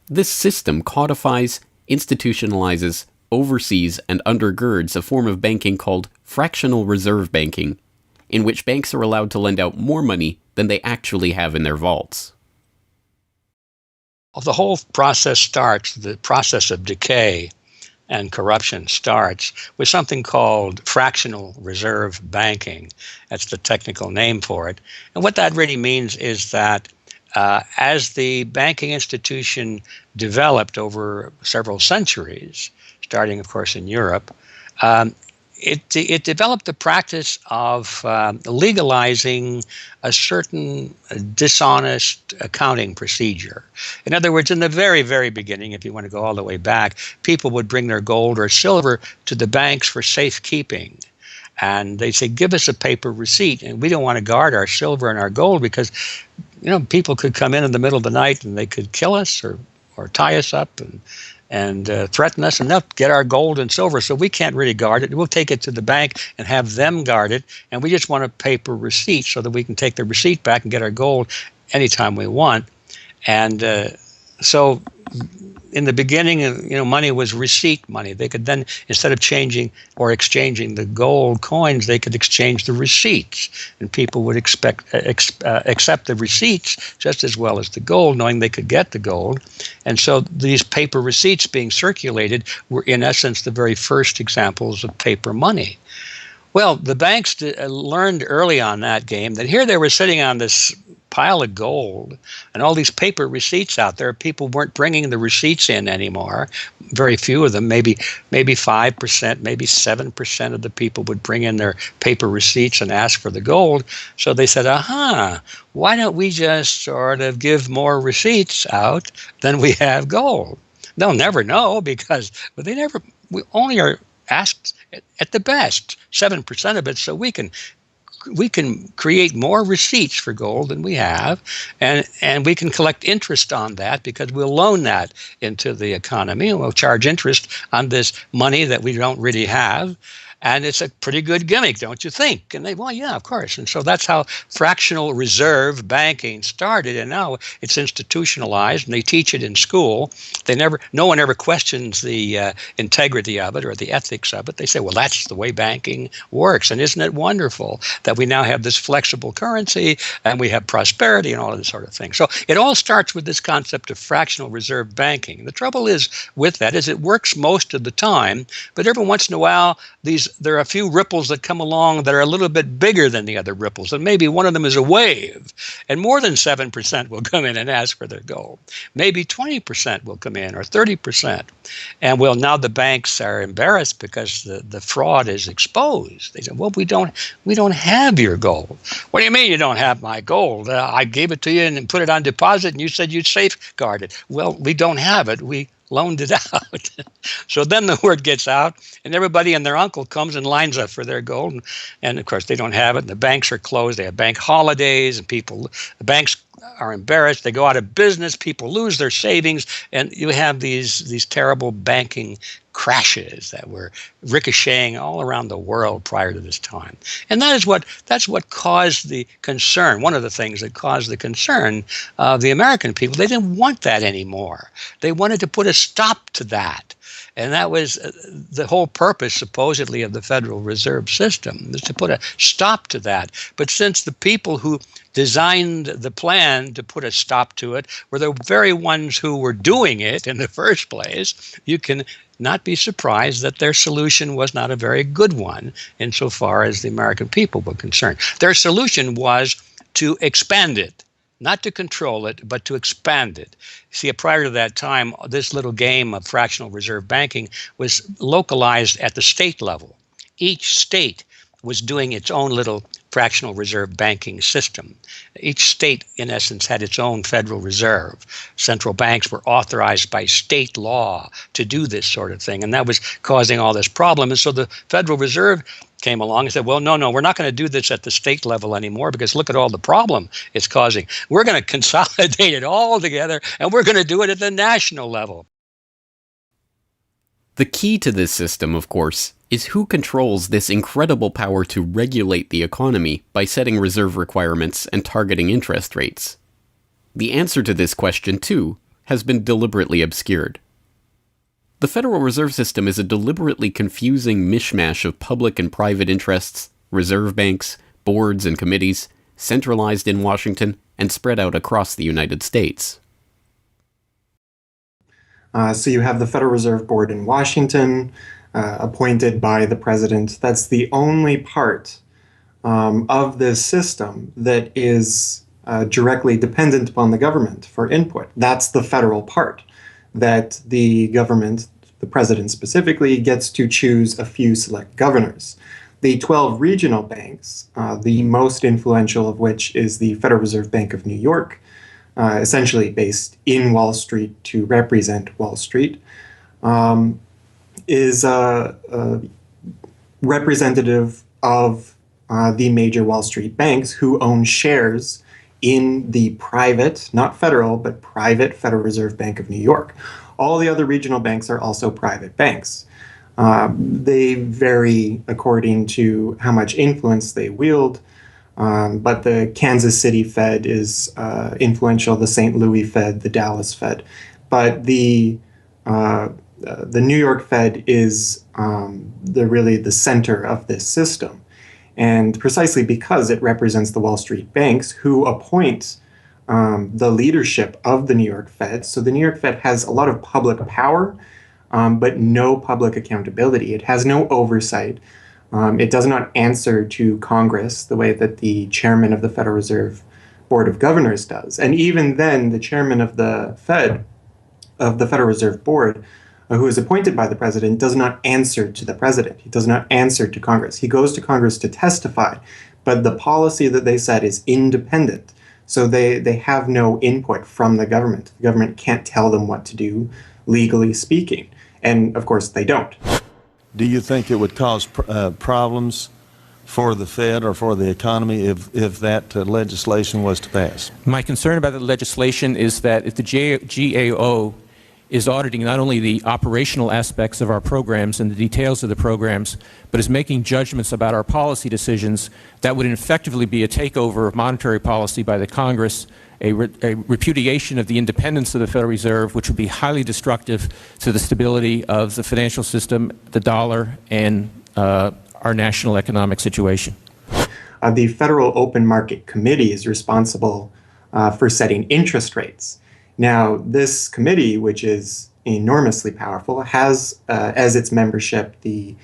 This system codifies, institutionalizes, oversees, and undergirds a form of banking called fractional reserve banking, in which banks are allowed to lend out more money than they actually have in their vaults. The whole process starts, the process of decay and corruption starts with something called fractional reserve banking. That's the technical name for it. And what that really means is that as the banking institution developed over several centuries, starting, of course, in Europe, it developed the practice of legalizing a certain dishonest accounting procedure. In other words, in the very, very beginning, if you want to go all the way back, people would bring their gold or silver to the banks for safekeeping. And they'd say, give us a paper receipt. And we don't want to guard our silver and our gold because, people could come in the middle of the night and they could kill us or tie us up and threaten us, and they'll get our gold and silver, so we can't really guard it. We'll take it to the bank and have them guard it, and we just want a paper receipt so that we can take the receipt back and get our gold anytime we want. And so in the beginning, money was receipt money. They could then, instead of changing or exchanging the gold coins, they could exchange the receipts, and people would accept the receipts just as well as the gold, knowing they could get the gold. And so these paper receipts being circulated were, in essence, the very first examples of paper money. Well, the banks learned early on that game that here they were sitting on this pile of gold and all these paper receipts out there. People weren't bringing the receipts in anymore. Very few of them, maybe 5%, maybe 7% of the people would bring in their paper receipts and ask for the gold. So they said, why don't we just sort of give more receipts out than we have gold? They'll never know because we only are asked at the best 7% of it, so we can create more receipts for gold than we have, and we can collect interest on that because we'll loan that into the economy and we'll charge interest on this money that we don't really have. And it's a pretty good gimmick, don't you think? And they, well, yeah, of course. And so that's how fractional reserve banking started. And now it's institutionalized, and they teach it in school. No one ever questions the integrity of it or the ethics of it. They say, well, that's the way banking works. And isn't it wonderful that we now have this flexible currency and we have prosperity and all of this sort of thing? So it all starts with this concept of fractional reserve banking. The trouble is with that is it works most of the time, but every once in a while, there are a few ripples that come along that are a little bit bigger than the other ripples, and maybe one of them is a wave, and more than 7% will come in and ask for their gold. Maybe 20% will come in, or 30%. And well, now the banks are embarrassed because the fraud is exposed. They say, well, we don't have your gold. What do you mean you don't have my gold? I gave it to you and put it on deposit, and you said you'd safeguard it. Well, we don't have it. We loaned it out. So then the word gets out, and everybody and their uncle comes and lines up for their gold. And of course, they don't have it, and the banks are closed. They have bank holidays, and the banks are embarrassed. They go out of business. People lose their savings, and you have these terrible banking crashes that were ricocheting all around the world prior to this time. And that's what caused the concern. One of the things that caused the concern of the American people, they didn't want that anymore. They wanted to put a stop to that. And that was the whole purpose, supposedly, of the Federal Reserve System, is to put a stop to that. But since the people who designed the plan to put a stop to it were the very ones who were doing it in the first place, you can not be surprised that their solution was not a very good one insofar as the American people were concerned. Their solution was to expand it. Not to control it, but to expand it. See, prior to that time, this little game of fractional reserve banking was localized at the state level. Each state was doing its own little fractional reserve banking system. Each state, in essence, had its own Federal Reserve. Central banks were authorized by state law to do this sort of thing, and that was causing all this problem. And so the Federal Reserve came along and said, well, no, we're not going to do this at the state level anymore because look at all the problem it's causing. We're going to consolidate it all together, and we're going to do it at the national level. The key to this system, of course, is who controls this incredible power to regulate the economy by setting reserve requirements and targeting interest rates. The answer to this question, too, has been deliberately obscured. The Federal Reserve System is a deliberately confusing mishmash of public and private interests, reserve banks, boards and committees, centralized in Washington and spread out across the United States. So you have the Federal Reserve Board in Washington, appointed by the president. That's the only part of this system that is directly dependent upon the government for input. That's the federal part, that the government, the president specifically, gets to choose a few select governors. The 12 regional banks, the most influential of which is the Federal Reserve Bank of New York, essentially based in Wall Street to represent Wall Street, is representative of the major Wall Street banks who own shares in the private, not federal, but private Federal Reserve Bank of New York. All the other regional banks are also private banks. They vary according to how much influence they wield, but the Kansas City Fed is influential, the St. Louis Fed, the Dallas Fed. But the New York Fed is really the center of this system. And precisely because it represents the Wall Street banks who appoint the leadership of the New York Fed. So the New York Fed has a lot of public power, but no public accountability. It has no oversight. It does not answer to Congress the way that the chairman of the Federal Reserve Board of Governors does. And even then, the chairman of the Fed, of the Federal Reserve Board, who is appointed by the president, does not answer to the president. He does not answer to Congress. He goes to Congress to testify, but the policy that they set is independent. So they have no input from the government. The government can't tell them what to do, legally speaking. And of course, they don't. Do you think it would cause problems for the Fed or for the economy if that legislation was to pass? My concern about the legislation is that if the GAO is auditing not only the operational aspects of our programs and the details of the programs, but is making judgments about our policy decisions that would effectively be a takeover of monetary policy by the Congress, a repudiation of the independence of the Federal Reserve, which would be highly destructive to the stability of the financial system, the dollar, and our national economic situation. The Federal Open Market Committee is responsible for setting interest rates. Now, this committee, which is enormously powerful, has as its membership the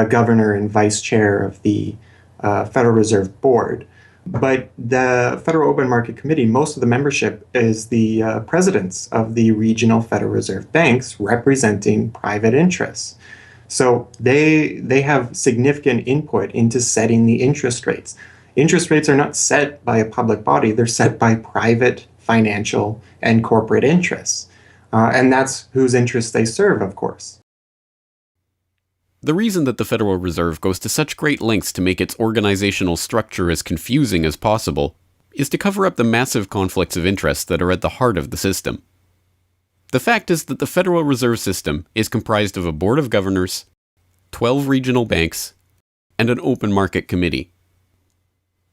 governor and vice chair of the Federal Reserve Board. But the Federal Open Market Committee, most of the membership is the presidents of the regional Federal Reserve banks representing private interests. So they have significant input into setting the interest rates. Interest rates are not set by a public body, they're set by private financial and corporate interests. And that's whose interests they serve, of course. The reason that the Federal Reserve goes to such great lengths to make its organizational structure as confusing as possible is to cover up the massive conflicts of interest that are at the heart of the system. The fact is that the Federal Reserve System is comprised of a board of governors, 12 regional banks, and an open market committee.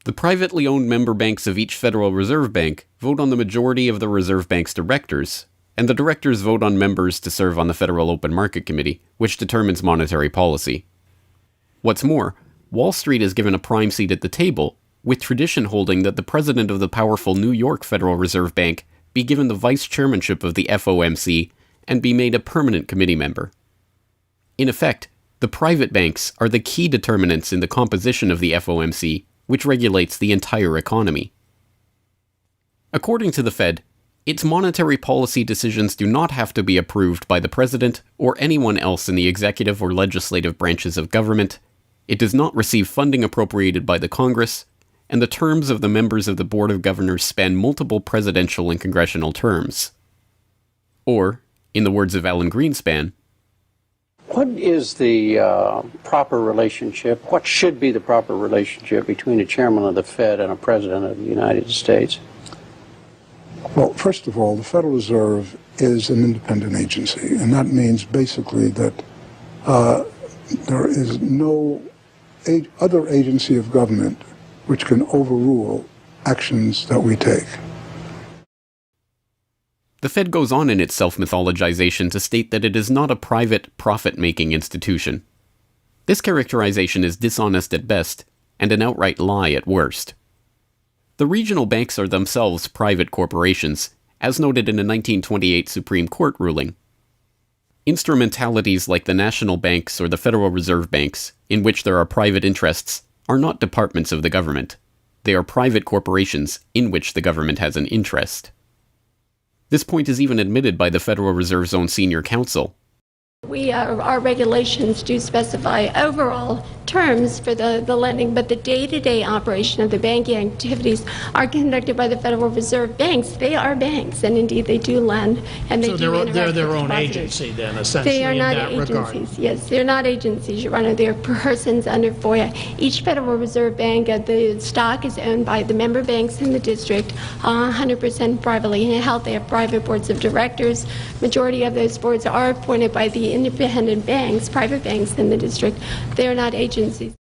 The privately owned member banks of each Federal Reserve Bank vote on the majority of the Reserve Bank's directors, and the directors vote on members to serve on the Federal Open Market Committee, which determines monetary policy. What's more, Wall Street is given a prime seat at the table, with tradition holding that the president of the powerful New York Federal Reserve Bank be given the vice chairmanship of the FOMC and be made a permanent committee member. In effect, the private banks are the key determinants in the composition of the FOMC, which regulates the entire economy. According to the Fed, its monetary policy decisions do not have to be approved by the president or anyone else in the executive or legislative branches of government. It does not receive funding appropriated by the Congress, and the terms of the members of the Board of Governors span multiple presidential and congressional terms. Or, in the words of Alan Greenspan, what is the proper relationship, what should be the proper relationship between a chairman of the Fed and a president of the United States? Well, first of all, the Federal Reserve is an independent agency, and that means basically that there is no other agency of government which can overrule actions that we take. The Fed goes on in its self-mythologization to state that it is not a private, profit-making institution. This characterization is dishonest at best, and an outright lie at worst. The regional banks are themselves private corporations, as noted in a 1928 Supreme Court ruling. Instrumentalities like the national banks or the Federal Reserve Banks, in which there are private interests, are not departments of the government. They are private corporations in which the government has an interest. This point is even admitted by the Federal Reserve's own senior counsel. Our regulations do specify overall terms for the lending, but the day-to-day operation of the banking activities are conducted by the Federal Reserve banks. They are banks, and indeed they do lend, and they do interact they're their with own depositors. agency then, essentially, They are not in that agencies. regard. Yes, they're not agencies, Your Honor. They're persons under FOIA. Each Federal Reserve Bank, the stock is owned by the member banks in the district, 100% privately held. They have private boards of directors. Majority of those boards are appointed by the independent banks, private banks in the district. They are not agencies.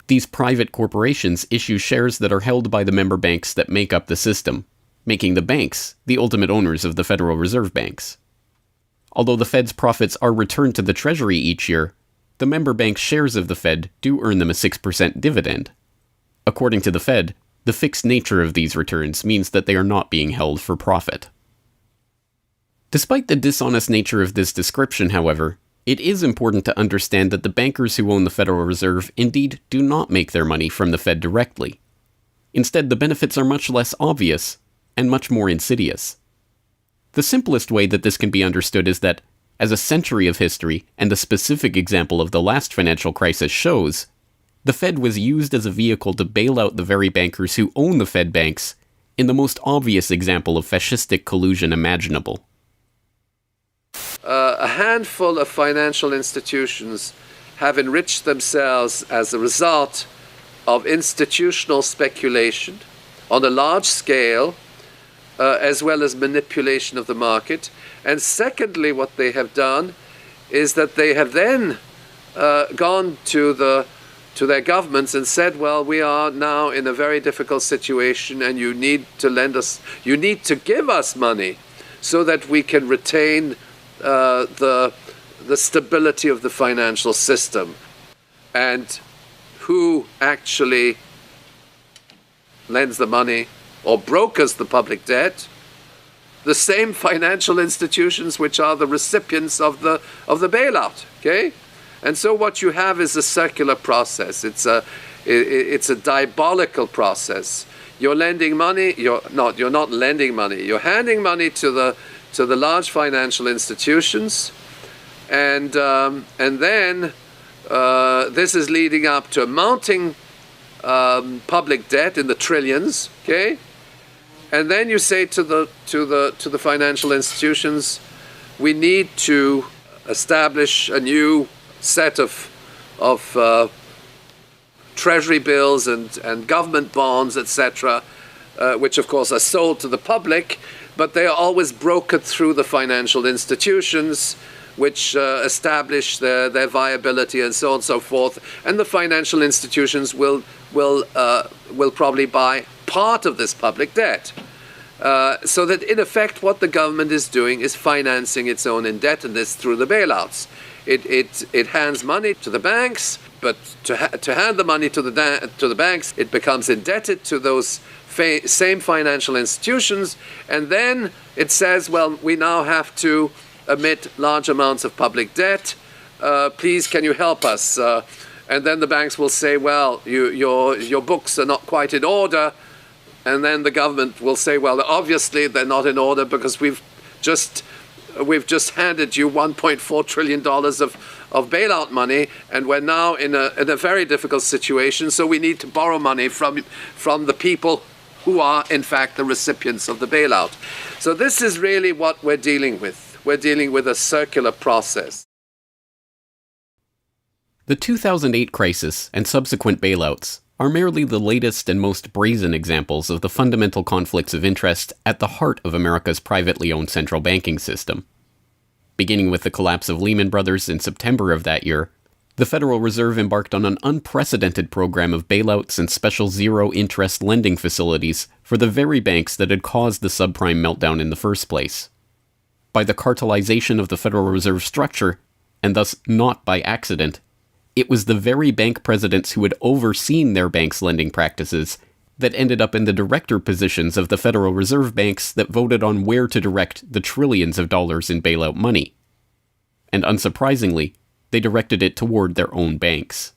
These private corporations issue shares that are held by the member banks that make up the system, making the banks the ultimate owners of the Federal Reserve Banks. Although the Fed's profits are returned to the Treasury each year, the member bank shares of the Fed do earn them a 6% dividend. According to the Fed, the fixed nature of these returns means that they are not being held for profit. Despite the dishonest nature of this description, however, it is important to understand that the bankers who own the Federal Reserve indeed do not make their money from the Fed directly. Instead, the benefits are much less obvious and much more insidious. The simplest way that this can be understood is that, as a century of history and a specific example of the last financial crisis shows, the Fed was used as a vehicle to bail out the very bankers who own the Fed banks in the most obvious example of fascistic collusion imaginable. A handful of financial institutions have enriched themselves as a result of institutional speculation on a large scale as well as manipulation of the market. And secondly, what they have done is that they have then gone to their governments and said, well, we are now in a very difficult situation and you need to give us money so that we can retain the stability of the financial system. And who actually lends the money or brokers the public debt? The same financial institutions which are the recipients of the bailout. Okay, and so what you have is a circular process. It's a diabolical process. You're lending money. You're not lending money. You're handing money to the large financial institutions, and then this is leading up to a mounting public debt in the trillions. Okay. And then you say to the financial institutions, we need to establish a new set of treasury bills and government bonds, etc., which of course are sold to the public, but they are always brokered through the financial institutions, which establish their viability and so on and so forth. And the financial institutions will probably buy part of this public debt. So that in effect what the government is doing is financing its own indebtedness through the bailouts. It hands money to the banks, but to hand the money to the banks, it becomes indebted to those same financial institutions, and then it says, well, we now have to emit large amounts of public debt. Please, can you help us? And then the banks will say, well, your books are not quite in order. And then the government will say, well, obviously they're not in order because we've just handed you $1.4 trillion of bailout money, and we're now in a very difficult situation, so we need to borrow money from the people who are, in fact, the recipients of the bailout. So this is really what we're dealing with. We're dealing with a circular process. The 2008 crisis and subsequent bailouts are merely the latest and most brazen examples of the fundamental conflicts of interest at the heart of America's privately owned central banking system. Beginning with the collapse of Lehman Brothers in September of that year, the Federal Reserve embarked on an unprecedented program of bailouts and special zero-interest lending facilities for the very banks that had caused the subprime meltdown in the first place. By the cartelization of the Federal Reserve structure, and thus not by accident, it was the very bank presidents who had overseen their banks' lending practices that ended up in the director positions of the Federal Reserve banks that voted on where to direct the trillions of dollars in bailout money. And unsurprisingly, they directed it toward their own banks.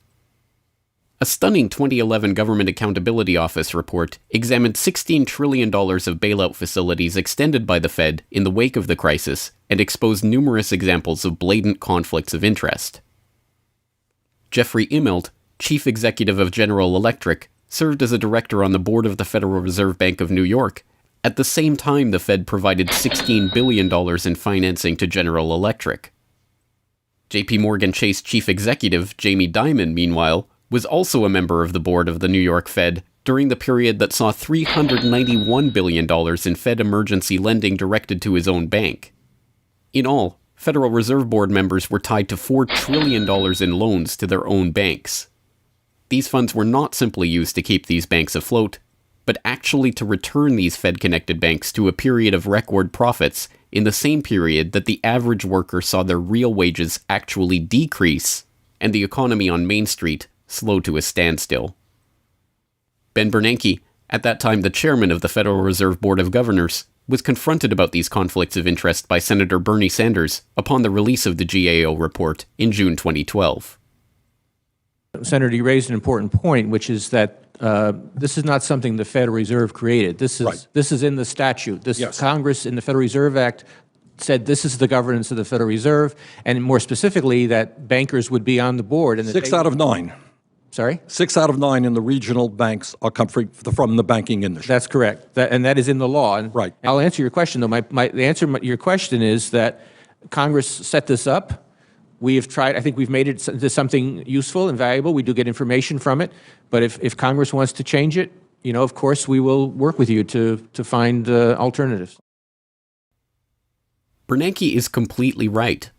A stunning 2011 Government Accountability Office report examined $16 trillion of bailout facilities extended by the Fed in the wake of the crisis and exposed numerous examples of blatant conflicts of interest. Jeffrey Immelt, chief executive of General Electric, served as a director on the board of the Federal Reserve Bank of New York, at the same time the Fed provided $16 billion in financing to General Electric. JP Morgan Chase chief executive Jamie Dimon, meanwhile, was also a member of the board of the New York Fed during the period that saw $391 billion in Fed emergency lending directed to his own bank. In all, Federal Reserve Board members were tied to $4 trillion in loans to their own banks. These funds were not simply used to keep these banks afloat, but actually to return these Fed-connected banks to a period of record profits in the same period that the average worker saw their real wages actually decrease and the economy on Main Street slow to a standstill. Ben Bernanke, at that time the chairman of the Federal Reserve Board of Governors, was confronted about these conflicts of interest by Senator Bernie Sanders upon the release of the GAO report in June 2012. Senator, you raised an important point, which is that this is not something the Federal Reserve created. This is in the statute. Congress in the Federal Reserve Act said this is the governance of the Federal Reserve, and more specifically that bankers would be on the board. And 6 out of 9. Sorry? 6 out of 9 in the regional banks are come from the banking industry. That's correct, and that is in the law. And right. I'll answer your question, though. The answer to your question is that Congress set this up. We have tried, I think we've made it into something useful and valuable. We do get information from it. But if Congress wants to change it, of course, we will work with you to find alternatives. Bernanke is completely right.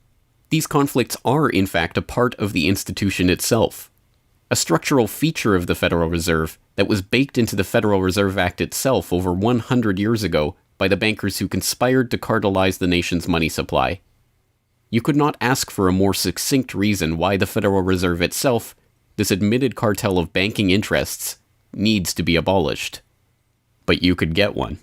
These conflicts are, in fact, a part of the institution itself. A structural feature of the Federal Reserve that was baked into the Federal Reserve Act itself over 100 years ago by the bankers who conspired to cartelize the nation's money supply. You could not ask for a more succinct reason why the Federal Reserve itself, this admitted cartel of banking interests, needs to be abolished. But you could get one.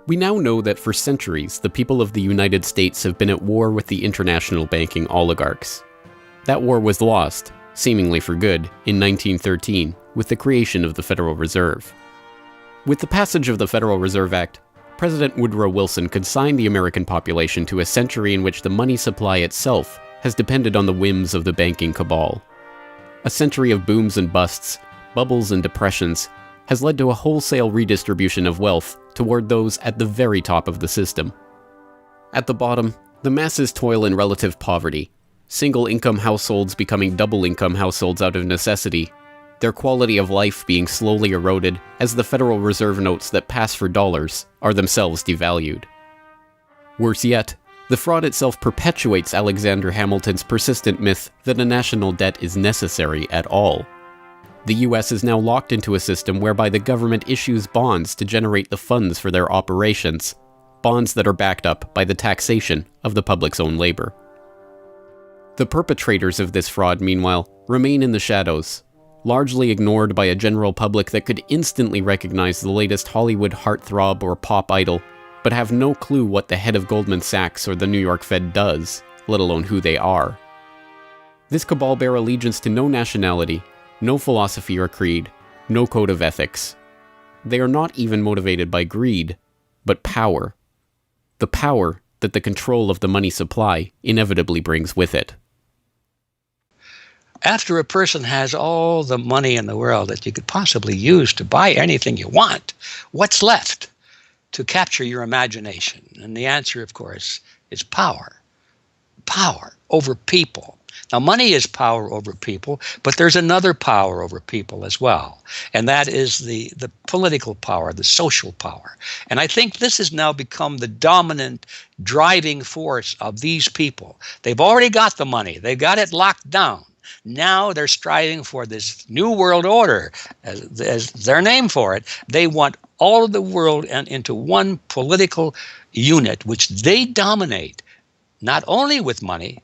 We now know that for centuries, the people of the United States have been at war with the international banking oligarchs. That war was lost, seemingly for good, in 1913, with the creation of the Federal Reserve. With the passage of the Federal Reserve Act, President Woodrow Wilson consigned the American population to a century in which the money supply itself has depended on the whims of the banking cabal. A century of booms and busts, bubbles and depressions, has led to a wholesale redistribution of wealth toward those at the very top of the system. At the bottom, the masses toil in relative poverty, single-income households becoming double-income households out of necessity, their quality of life being slowly eroded as the Federal Reserve notes that pass for dollars are themselves devalued. Worse yet, the fraud itself perpetuates Alexander Hamilton's persistent myth that a national debt is necessary at all. The US is now locked into a system whereby the government issues bonds to generate the funds for their operations, bonds that are backed up by the taxation of the public's own labor. The perpetrators of this fraud, meanwhile, remain in the shadows, largely ignored by a general public that could instantly recognize the latest Hollywood heartthrob or pop idol, but have no clue what the head of Goldman Sachs or the New York Fed does, let alone who they are. This cabal bear allegiance to no nationality, no philosophy or creed, no code of ethics. They are not even motivated by greed, but power. The power that the control of the money supply inevitably brings with it. After a person has all the money in the world that you could possibly use to buy anything you want, what's left to capture your imagination? And the answer, of course, is power. Power over people. Now, money is power over people, but there's another power over people as well, and that is the political power, the social power. And I think this has now become the dominant driving force of these people. They've already got the money. They've got it locked down. Now they're striving for this new world order, as their name for it. They want all of the world into one political unit, which they dominate, not only with money,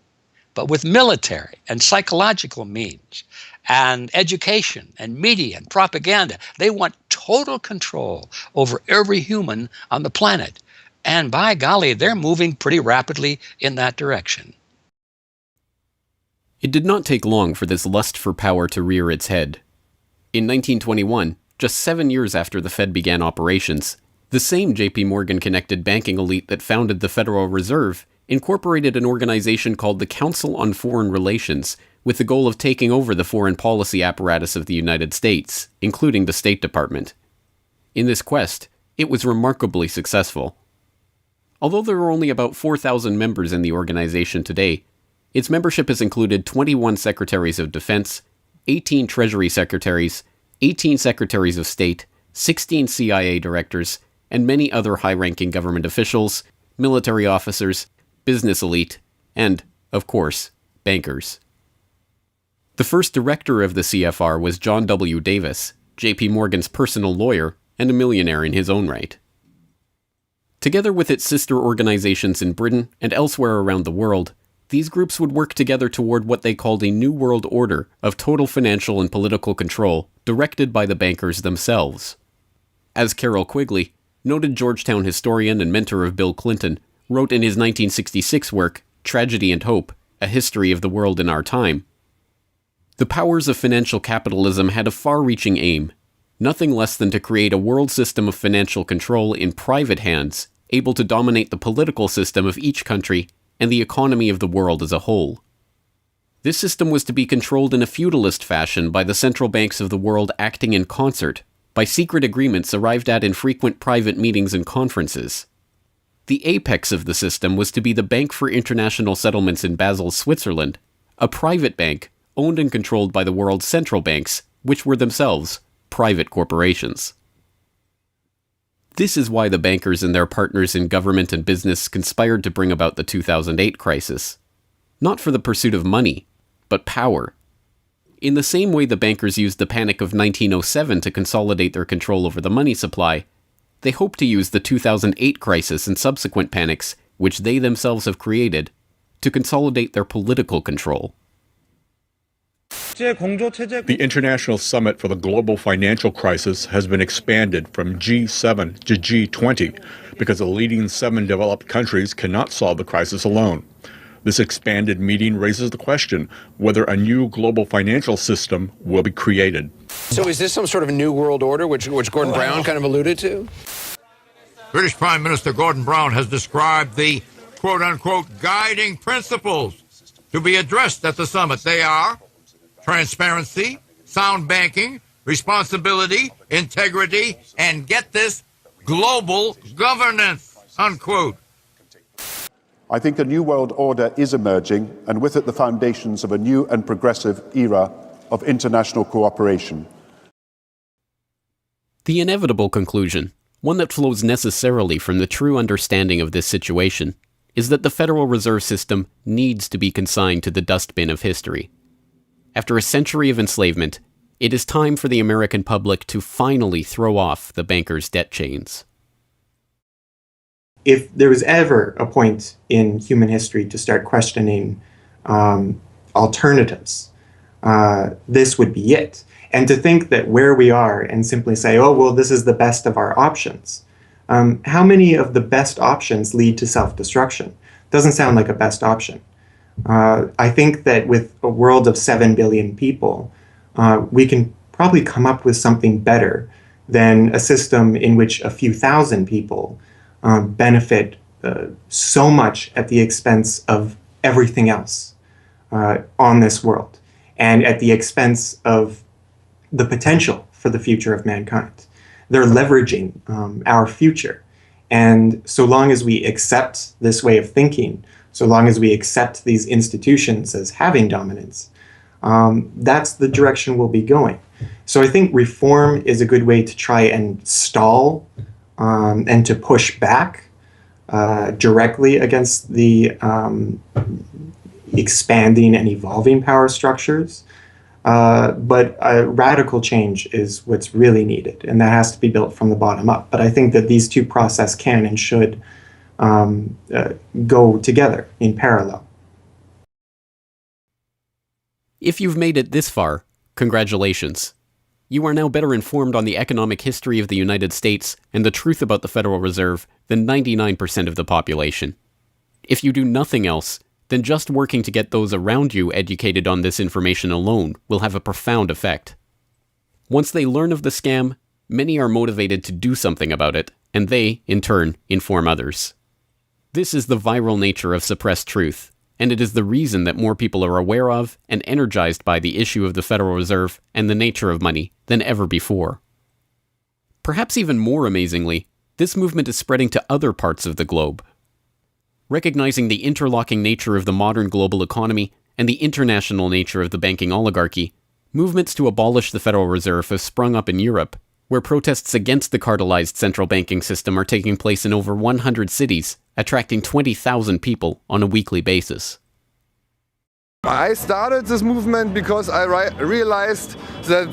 but with military and psychological means and education and media and propaganda. They want total control over every human on the planet. And by golly, they're moving pretty rapidly in that direction. It did not take long for this lust for power to rear its head. In 1921, just 7 years after the Fed began operations, the same J.P. Morgan-connected banking elite that founded the Federal Reserve incorporated an organization called the Council on Foreign Relations with the goal of taking over the foreign policy apparatus of the United States, including the State Department. In this quest, it was remarkably successful. Although there are only about 4,000 members in the organization today, its membership has included 21 Secretaries of Defense, 18 Treasury Secretaries, 18 Secretaries of State, 16 CIA directors, and many other high-ranking government officials, military officers, business elite, and, of course, bankers. The first director of the CFR was John W. Davis, J.P. Morgan's personal lawyer and a millionaire in his own right. Together with its sister organizations in Britain and elsewhere around the world, these groups would work together toward what they called a new world order of total financial and political control directed by the bankers themselves. As Carroll Quigley, noted Georgetown historian and mentor of Bill Clinton, wrote in his 1966 work, Tragedy and Hope, A History of the World in Our Time, the powers of financial capitalism had a far-reaching aim, nothing less than to create a world system of financial control in private hands, able to dominate the political system of each country and the economy of the world as a whole. This system was to be controlled in a feudalist fashion by the central banks of the world acting in concert, by secret agreements arrived at in frequent private meetings and conferences. The apex of the system was to be the Bank for International Settlements in Basel, Switzerland, a private bank owned and controlled by the world's central banks, which were themselves private corporations. This is why the bankers and their partners in government and business conspired to bring about the 2008 crisis. Not for the pursuit of money, but power. In the same way the bankers used the panic of 1907 to consolidate their control over the money supply, they hope to use the 2008 crisis and subsequent panics, which they themselves have created, to consolidate their political control. The International Summit for the Global Financial Crisis has been expanded from G7 to G20 because the leading 7 developed countries cannot solve the crisis alone. This expanded meeting raises the question whether a new global financial system will be created. So is this some sort of a new world order, which Gordon Brown kind of alluded to? British Prime Minister Gordon Brown has described the quote-unquote guiding principles to be addressed at the summit. They are transparency, sound banking, responsibility, integrity, and get this, global governance, unquote. I think a new world order is emerging, and with it the foundations of a new and progressive era of international cooperation. The inevitable conclusion, one that flows necessarily from the true understanding of this situation, is that the Federal Reserve System needs to be consigned to the dustbin of history. After a century of enslavement, it is time for the American public to finally throw off the bankers' debt chains. If there was ever a point in human history to start questioning alternatives, this would be it. And to think that where we are and simply say, oh, well, this is the best of our options. How many of the best options lead to self-destruction? Doesn't sound like a best option. I think that with a world of 7 billion people, we can probably come up with something better than a system in which a few thousand people benefit so much at the expense of everything else on this world, and at the expense of the potential for the future of mankind. They're leveraging our future. And so long as we accept this way of thinking, so long as we accept these institutions as having dominance, that's the direction we'll be going. So I think reform is a good way to try and stall and to push back directly against the expanding and evolving power structures. But radical change is what's really needed, and that has to be built from the bottom up. But I think that these two processes can and should go together in parallel. If you've made it this far, congratulations. You are now better informed on the economic history of the United States and the truth about the Federal Reserve than 99% of the population. If you do nothing else, then just working to get those around you educated on this information alone will have a profound effect. Once they learn of the scam, many are motivated to do something about it, and they, in turn, inform others. This is the viral nature of suppressed truth, and it is the reason that more people are aware of and energized by the issue of the Federal Reserve and the nature of money than ever before. Perhaps even more amazingly, this movement is spreading to other parts of the globe. Recognizing the interlocking nature of the modern global economy and the international nature of the banking oligarchy, movements to abolish the Federal Reserve have sprung up in Europe, where protests against the cartelized central banking system are taking place in over 100 cities, attracting 20,000 people on a weekly basis. I started this movement because I realized that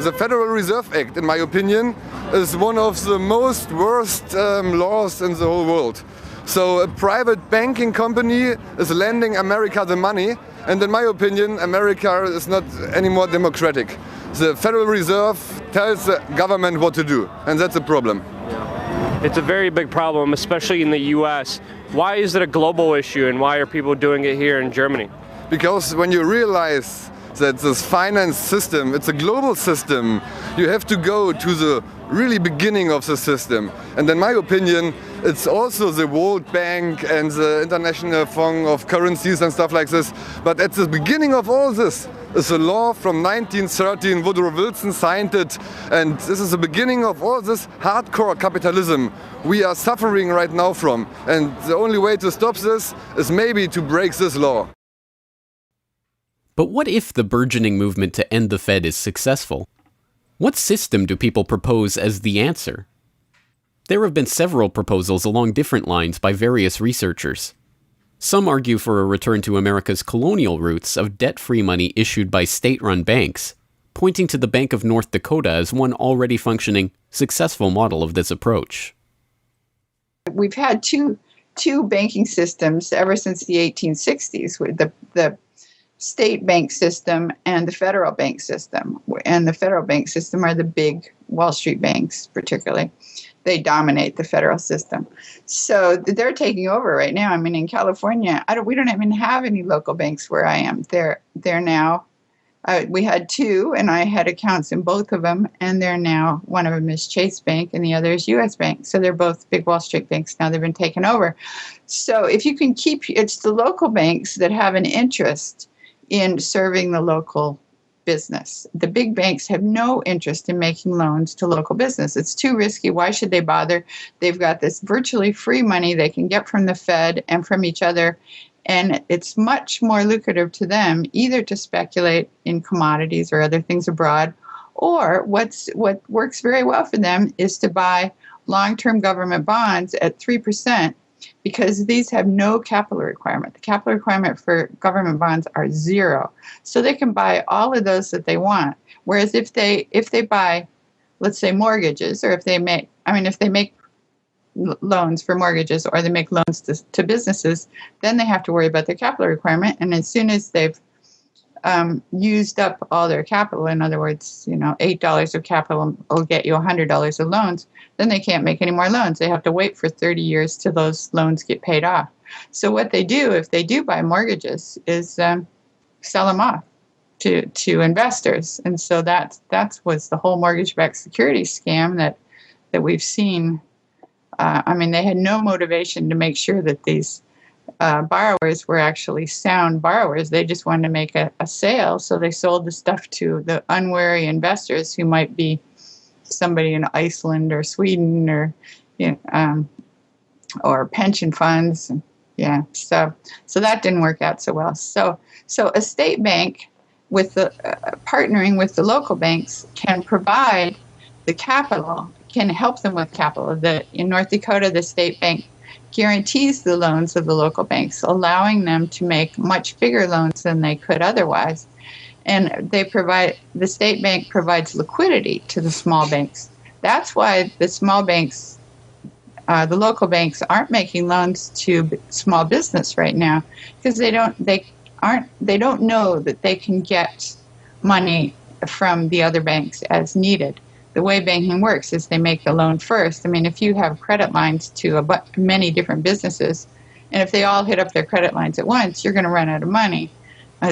the Federal Reserve Act, in my opinion, is one of the most worst laws in the whole world. So a private banking company is lending America the money, and in my opinion, America is not any more democratic. The Federal Reserve tells the government what to do, and that's a problem. It's a very big problem, especially in the US. Why is it a global issue, and why are people doing it here in Germany? Because when you realize that this finance system, it's a global system, you have to go to the really beginning of the system. And in my opinion, it's also the World Bank and the International Fund of Currencies and stuff like this. But at the beginning of all this is a law from 1913. Woodrow Wilson signed it. And this is the beginning of all this hardcore capitalism we are suffering right now from. And the only way to stop this is maybe to break this law. But what if the burgeoning movement to end the Fed is successful? What system do people propose as the answer? There have been several proposals along different lines by various researchers. Some argue for a return to America's colonial roots of debt-free money issued by state-run banks, pointing to the Bank of North Dakota as one already functioning, successful model of this approach. We've had two banking systems ever since the 1860s, with the state bank system and the federal bank system. And the federal bank system are the big Wall Street banks, particularly. They dominate the federal system. So they're taking over right now. I mean, in California, we don't even have any local banks where I am. They're now, we had two, and I had accounts in both of them, and they're now, one of them is Chase Bank, and the other is U.S. Bank. So they're both big Wall Street banks now. They've been taken over. So if you can keep, it's the local banks that have an interest in serving the local business. The big banks have no interest in making loans to local business. It's too risky. Why should they bother? They've got this virtually free money they can get from the Fed and from each other, and it's much more lucrative to them either to speculate in commodities or other things abroad, or what works very well for them is to buy long-term government bonds at 3%, because these have no capital requirement. The capital requirement for government bonds are zero. So they can buy all of those that they want. Whereas if they buy, let's say, mortgages, or if they make loans for mortgages, or they make loans to businesses, then they have to worry about their capital requirement. And as soon as they've used up all their capital, in other words, $8 of capital will get you $100 of loans, then they can't make any more loans. They have to wait for 30 years till those loans get paid off. So what they do, if they do buy mortgages, is sell them off to investors. And so that was the whole mortgage-backed securities scam that we've seen. They had no motivation to make sure that these borrowers were actually sound borrowers. They just wanted to make a sale, so they sold the stuff to the unwary investors who might be somebody in Iceland or Sweden or pension funds. Yeah, so that didn't work out so well. So a state bank with the partnering with the local banks can provide the capital, can help them with capital. In North Dakota, the state bank guarantees the loans of the local banks, allowing them to make much bigger loans than they could otherwise. And the state bank provides liquidity to the small banks. That's why the small banks, the local banks, aren't making loans to small business right now, because they don't know that they can get money from the other banks as needed. The way banking works is they make the loan first. I mean, if you have credit lines to many different businesses, and if they all hit up their credit lines at once, you're going to run out of money.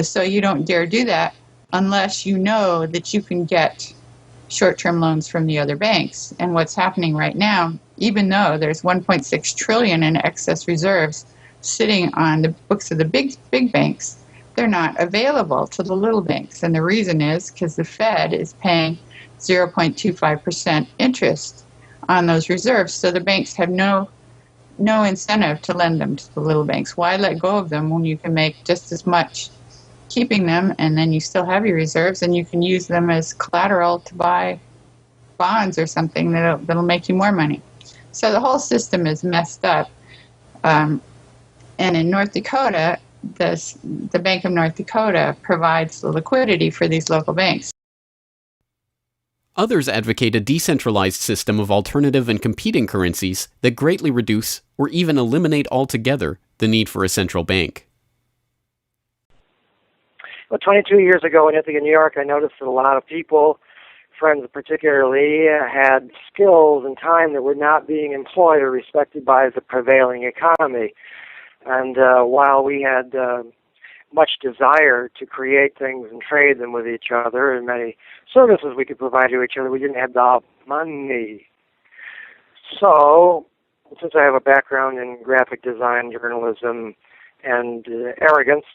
So you don't dare do that unless you know that you can get short-term loans from the other banks. And what's happening right now, even though there's $1.6 trillion in excess reserves sitting on the books of the big banks, they're not available to the little banks. And the reason is because the Fed is paying 0.25% interest on those reserves. So the banks have no incentive to lend them to the little banks. Why let go of them when you can make just as much keeping them, and then you still have your reserves, and you can use them as collateral to buy bonds or something that'll make you more money. So the whole system is messed up. And in North Dakota, the Bank of North Dakota provides the liquidity for these local banks. Others advocate a decentralized system of alternative and competing currencies that greatly reduce or even eliminate altogether the need for a central bank. Well, 22 years ago in Ithaca, New York, I noticed that a lot of people, friends particularly, had skills and time that were not being employed or respected by the prevailing economy. And while we had much desire to create things and trade them with each other, and many services we could provide to each other. We didn't have the money. So, since I have a background in graphic design, journalism, and arrogance,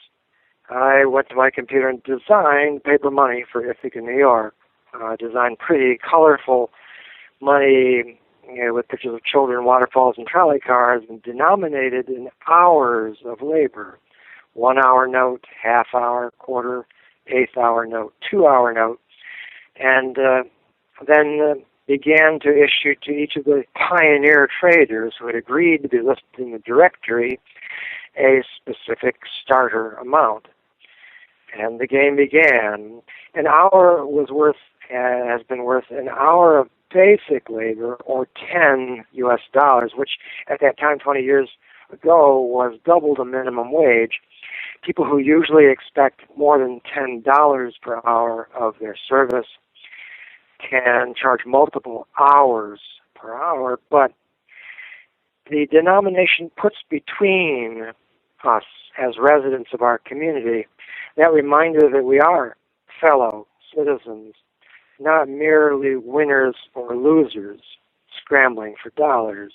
I went to my computer and designed paper money for Ithaca, New York. Designed pretty colorful money, with pictures of children, waterfalls, and trolley cars, and denominated in hours of labor. 1 hour note, half hour, quarter, eighth hour note, 2 hour note, and then began to issue to each of the pioneer traders who had agreed to be listed in the directory a specific starter amount. And the game began. An hour has been worth an hour of basic labor, or $10 US, which at that time, 20 years ago, was double the minimum wage. People who usually expect more than $10 per hour of their service can charge multiple hours per hour, but the denomination puts between us as residents of our community that reminder that we are fellow citizens, not merely winners or losers scrambling for dollars.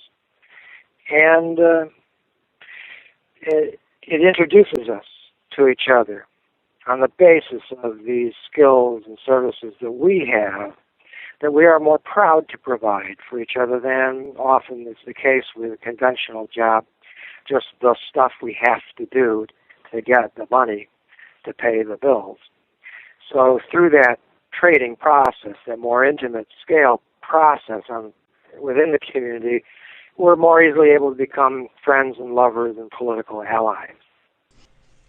And it introduces us to each other on the basis of these skills and services that we have, that we are more proud to provide for each other than often is the case with a conventional job, just the stuff we have to do to get the money to pay the bills. So through that trading process, that more intimate scale process within the community, we're more easily able to become friends and lovers and political allies.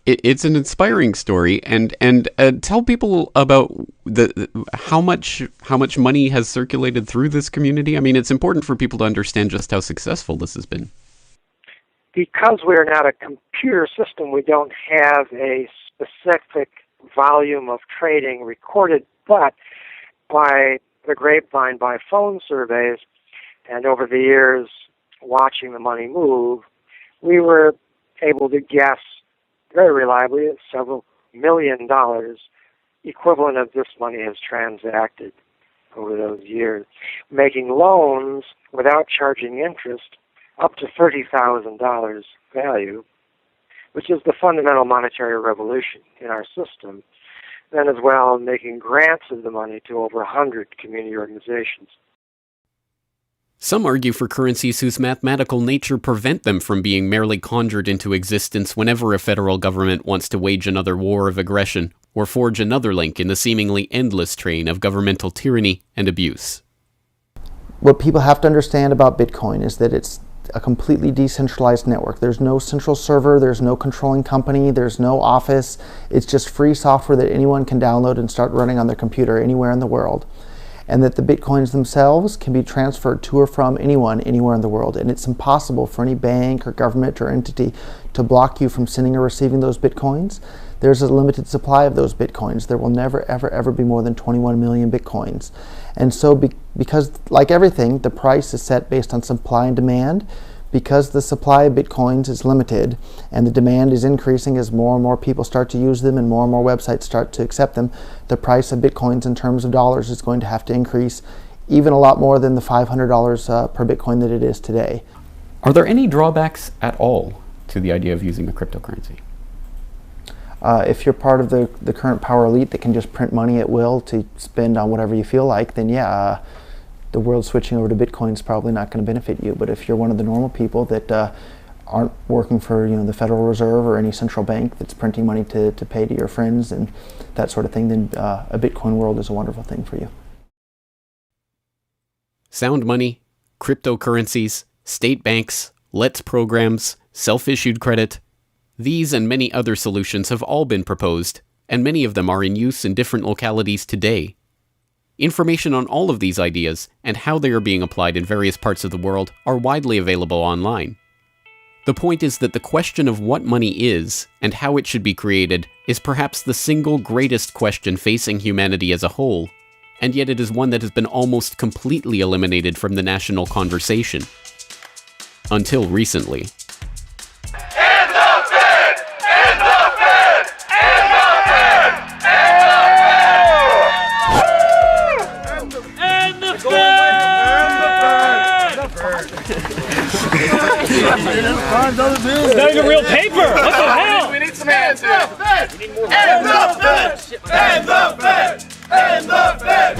It's an inspiring story, and tell people about how much money has circulated through this community. I mean, it's important for people to understand just how successful this has been. Because we're not a computer system, we don't have a specific volume of trading recorded, but by the grapevine, by phone surveys, and over the years watching the money move, we were able to guess very reliably at several $1 million equivalent of this money has transacted over those years, making loans without charging interest up to $30,000 value, which is the fundamental monetary revolution in our system. Then as well, making grants of the money to over 100 community organizations. Some argue for currencies whose mathematical nature prevent them from being merely conjured into existence whenever a federal government wants to wage another war of aggression or forge another link in the seemingly endless train of governmental tyranny and abuse. What people have to understand about Bitcoin is that it's a completely decentralized network. There's no central server, there's no controlling company, there's no office. It's just free software that anyone can download and start running on their computer anywhere in the world. And that the Bitcoins themselves can be transferred to or from anyone, anywhere in the world. And it's impossible for any bank or government or entity to block you from sending or receiving those Bitcoins. There's a limited supply of those Bitcoins. There will never, ever, ever be more than 21 million Bitcoins. And so because, like everything, the price is set based on supply and demand, because the supply of Bitcoins is limited and the demand is increasing as more and more people start to use them and more websites start to accept them, the price of Bitcoins in terms of dollars is going to have to increase even a lot more than the $500 per Bitcoin that it is today. Are there any drawbacks at all to the idea of using a cryptocurrency? If you're part of the current power elite that can just print money at will to spend on whatever you feel like, then yeah, the world switching over to Bitcoin is probably not going to benefit you. But if you're one of the normal people that aren't working for the Federal Reserve or any central bank that's printing money to pay to your friends and that sort of thing, then a Bitcoin world is a wonderful thing for you. Sound money, cryptocurrencies, state banks, LETS programs, self-issued credit. These and many other solutions have all been proposed, and many of them are in use in different localities today. Information on all of these ideas and how they are being applied in various parts of the world are widely available online. The point is that the question of what money is and how it should be created is perhaps the single greatest question facing humanity as a whole, and yet it is one that has been almost completely eliminated from the national conversation. Until recently. End the Fed! End the Fed! And the Fed! And the Fed! And the Fed! And the Fed!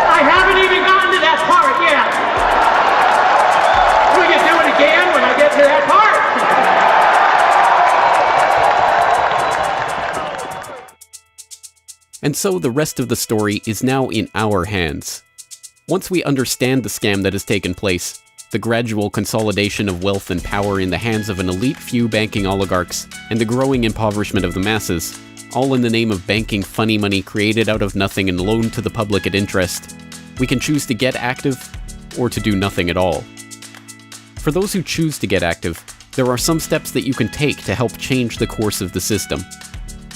I haven't even gotten to that part yet. Will you do it again when I get to that part? And so the rest of the story is now in our hands. Once we understand the scam that has taken place, the gradual consolidation of wealth and power in the hands of an elite few banking oligarchs, and the growing impoverishment of the masses, all in the name of banking funny money created out of nothing and loaned to the public at interest, we can choose to get active or to do nothing at all. For those who choose to get active, there are some steps that you can take to help change the course of the system.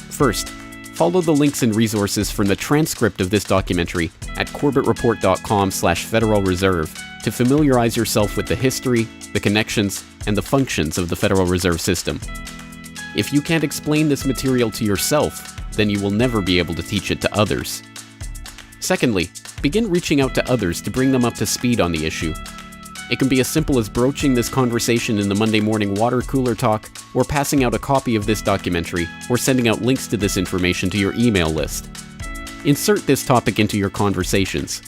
First, follow the links and resources from the transcript of this documentary at corbettreport.com/Federal Reserve to familiarize yourself with the history, the connections, and the functions of the Federal Reserve System. If you can't explain this material to yourself, then you will never be able to teach it to others. Secondly, begin reaching out to others to bring them up to speed on the issue. It can be as simple as broaching this conversation in the Monday morning water cooler talk, or passing out a copy of this documentary, or sending out links to this information to your email list. Insert this topic into your conversations.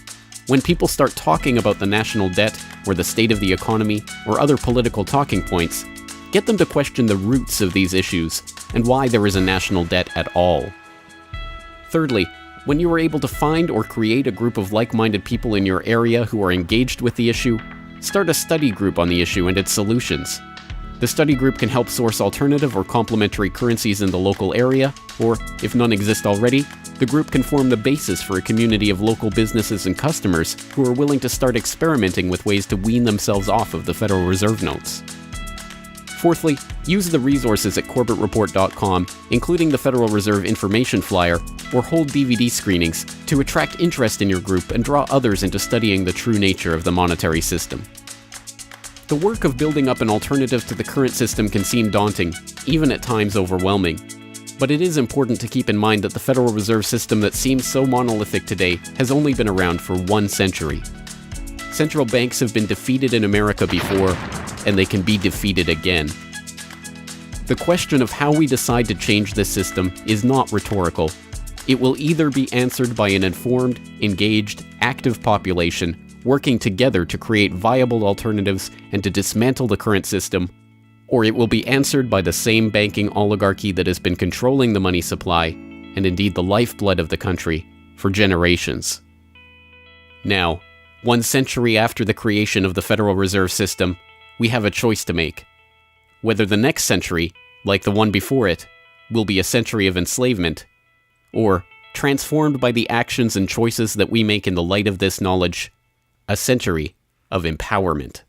When people start talking about the national debt, or the state of the economy, or other political talking points, get them to question the roots of these issues, and why there is a national debt at all. Thirdly, when you are able to find or create a group of like-minded people in your area who are engaged with the issue, start a study group on the issue and its solutions. The study group can help source alternative or complementary currencies in the local area, or, if none exist already, the group can form the basis for a community of local businesses and customers who are willing to start experimenting with ways to wean themselves off of the Federal Reserve notes. Fourthly, use the resources at corbettreport.com, including the Federal Reserve information flyer, or hold DVD screenings, to attract interest in your group and draw others into studying the true nature of the monetary system. The work of building up an alternative to the current system can seem daunting, even at times overwhelming. But it is important to keep in mind that the Federal Reserve System that seems so monolithic today has only been around for 1 century. Central banks have been defeated in America before, and they can be defeated again. The question of how we decide to change this system is not rhetorical. It will either be answered by an informed, engaged, active population working together to create viable alternatives and to dismantle the current system, or it will be answered by the same banking oligarchy that has been controlling the money supply, and indeed the lifeblood of the country, for generations. Now, 1 century after the creation of the Federal Reserve System, we have a choice to make. Whether the next century, like the one before it, will be a century of enslavement, or, transformed by the actions and choices that we make in the light of this knowledge, a century of empowerment.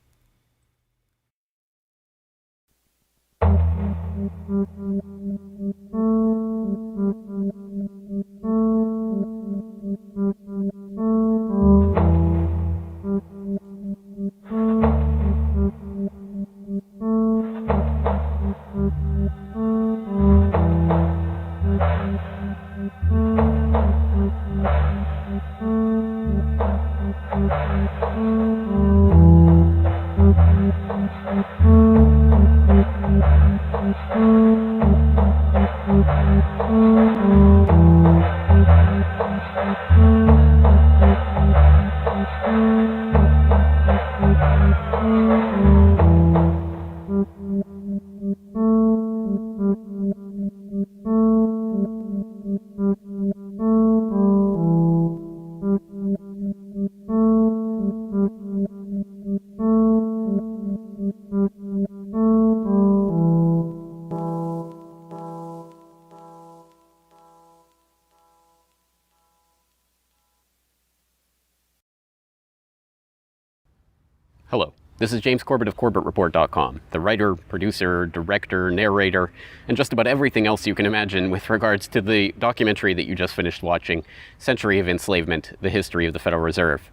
Hello, this is James Corbett of CorbettReport.com, the writer, producer, director, narrator, and just about everything else you can imagine with regards to the documentary that you just finished watching, Century of Enslavement, The History of the Federal Reserve.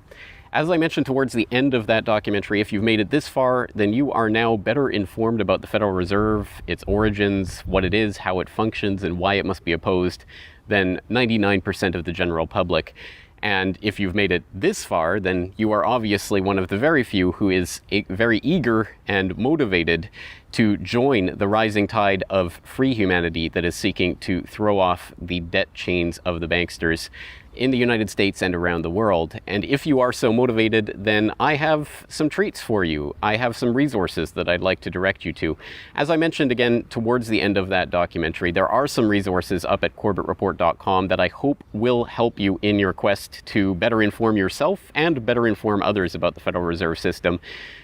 As I mentioned towards the end of that documentary, if you've made it this far, then you are now better informed about the Federal Reserve, its origins, what it is, how it functions, and why it must be opposed than 99% of the general public. And if you've made it this far, then you are obviously one of the very few who is very eager and motivated to join the rising tide of free humanity that is seeking to throw off the debt chains of the banksters in the United States and around the world. And if you are so motivated, then I have some treats for you. I have some resources that I'd like to direct you to. As I mentioned again towards the end of that documentary, there are some resources up at corbettreport.com that I hope will help you in your quest to better inform yourself and better inform others about the Federal Reserve System.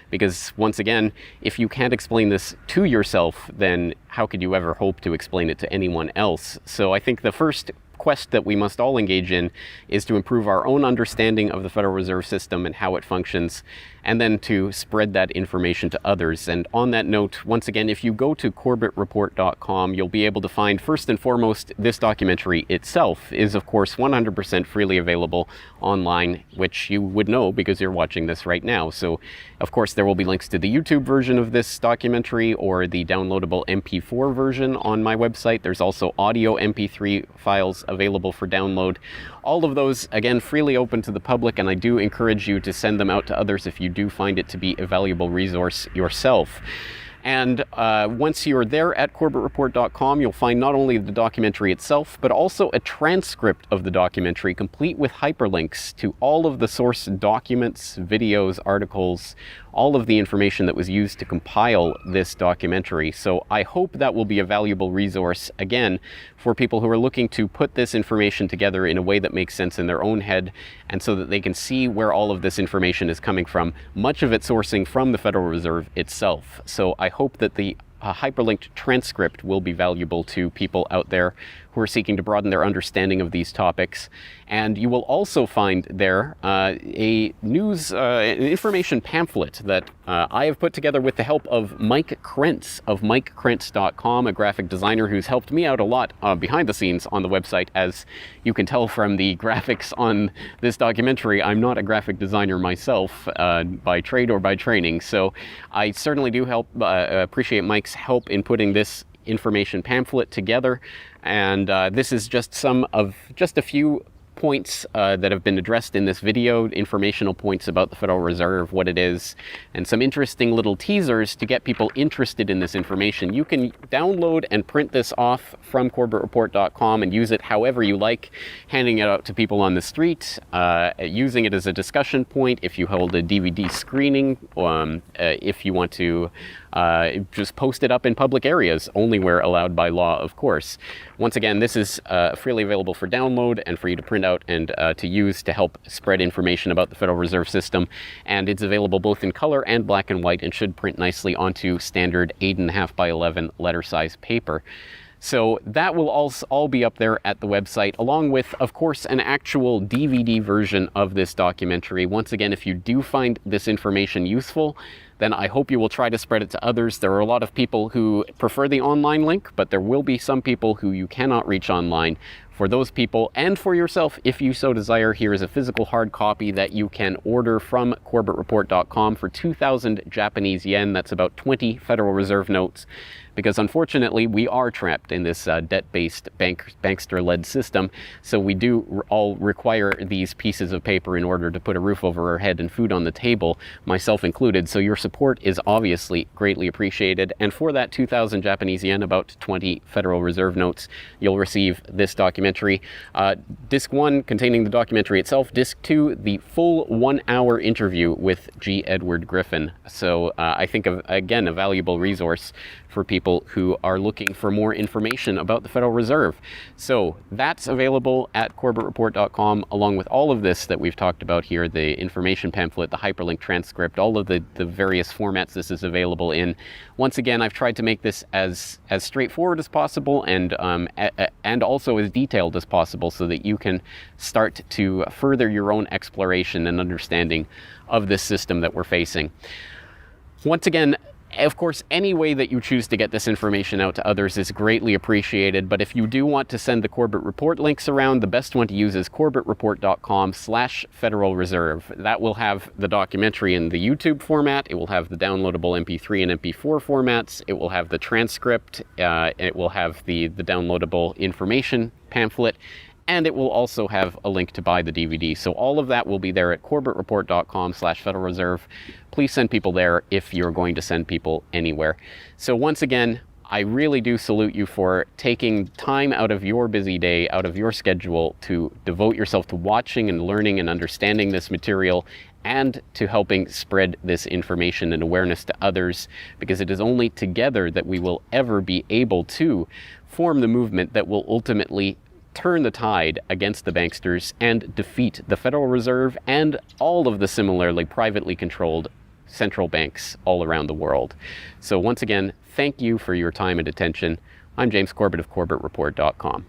Because once again, if you can't explain this to yourself, then how could you ever hope to explain it to anyone else? So I think the first quest that we must all engage in is to improve our own understanding of the Federal Reserve System and how it functions, and then to spread that information to others. And on that note, once again, if you go to corbettreport.com, you'll be able to find, first and foremost, this documentary itself is, of course, 100% freely available online, which you would know because you're watching this right now. So, of course, there will be links to the YouTube version of this documentary or the downloadable MP4 version on my website. There's also audio MP3 files available for download. All of those, again, freely open to the public, and I do encourage you to send them out to others if you do find it to be a valuable resource yourself. And once you're there at corbettreport.com, you'll find not only the documentary itself, but also a transcript of the documentary, complete with hyperlinks to all of the source documents, videos, articles, all of the information that was used to compile this documentary. So I hope that will be a valuable resource, again, for people who are looking to put this information together in a way that makes sense in their own head, and so that they can see where all of this information is coming from, much of it sourcing from the Federal Reserve itself. So I hope that the hyperlinked transcript will be valuable to people out there who are seeking to broaden their understanding of these topics. And you will also find there a news information pamphlet that I have put together with the help of Mike Krentz of MikeKrentz.com, a graphic designer who's helped me out a lot behind the scenes on the website. As you can tell from the graphics on this documentary, I'm not a graphic designer myself by trade or by training. So I certainly do appreciate Mike's help in putting this information pamphlet together. And this is just a few points that have been addressed in this video, informational points about the Federal Reserve, what it is, and some interesting little teasers to get people interested in this information. You can download and print this off from corbettreport.com and use it however you like, handing it out to people on the street, using it as a discussion point if you hold a DVD screening, if you want to just post it up in public areas, only where allowed by law, of course. Once again, this is freely available for download and for you to print out and to use to help spread information about the Federal Reserve System. And it's available both in color and black and white and should print nicely onto standard 8.5 by 11 letter size paper. So that will all be up there at the website, along with, of course, an actual DVD version of this documentary. Once again, if you do find this information useful, then I hope you will try to spread it to others. There are a lot of people who prefer the online link, but there will be some people who you cannot reach online. For those people, and for yourself, if you so desire, here is a physical hard copy that you can order from corbettreport.com for 2,000 Japanese yen. That's about 20 Federal Reserve notes. Because unfortunately, we are trapped in this debt-based bankster-led system. So we do all require these pieces of paper in order to put a roof over our head and food on the table, myself included. So your support is obviously greatly appreciated. And for that 2,000 Japanese yen, about 20 Federal Reserve notes, you'll receive this documentary. Disc 1 containing the documentary itself. Disc 2, the full 1-hour interview with G. Edward Griffin. So I think, again, a valuable resource for people who are looking for more information about the Federal Reserve. So that's available at corbettreport.com, along with all of this that we've talked about here, the information pamphlet, the hyperlink transcript, all of the various formats this is available in. Once again, I've tried to make this as straightforward as possible and also as detailed as possible so that you can start to further your own exploration and understanding of this system that we're facing. Once again, of course, any way that you choose to get this information out to others is greatly appreciated, but if you do want to send the Corbett Report links around, the best one to use is corbettreport.com/Federal Reserve. That will have the documentary in the YouTube format, it will have the downloadable MP3 and MP4 formats, it will have the transcript, it will have the downloadable information pamphlet, and it will also have a link to buy the DVD. So all of that will be there at corbettreport.com/Federal Reserve. Please send people there if you're going to send people anywhere. So once again, I really do salute you for taking time out of your busy day, out of your schedule, to devote yourself to watching and learning and understanding this material, and to helping spread this information and awareness to others, because it is only together that we will ever be able to form the movement that will ultimately turn the tide against the banksters and defeat the Federal Reserve and all of the similarly privately controlled central banks all around the world. So once again, thank you for your time and attention. I'm James Corbett of CorbettReport.com.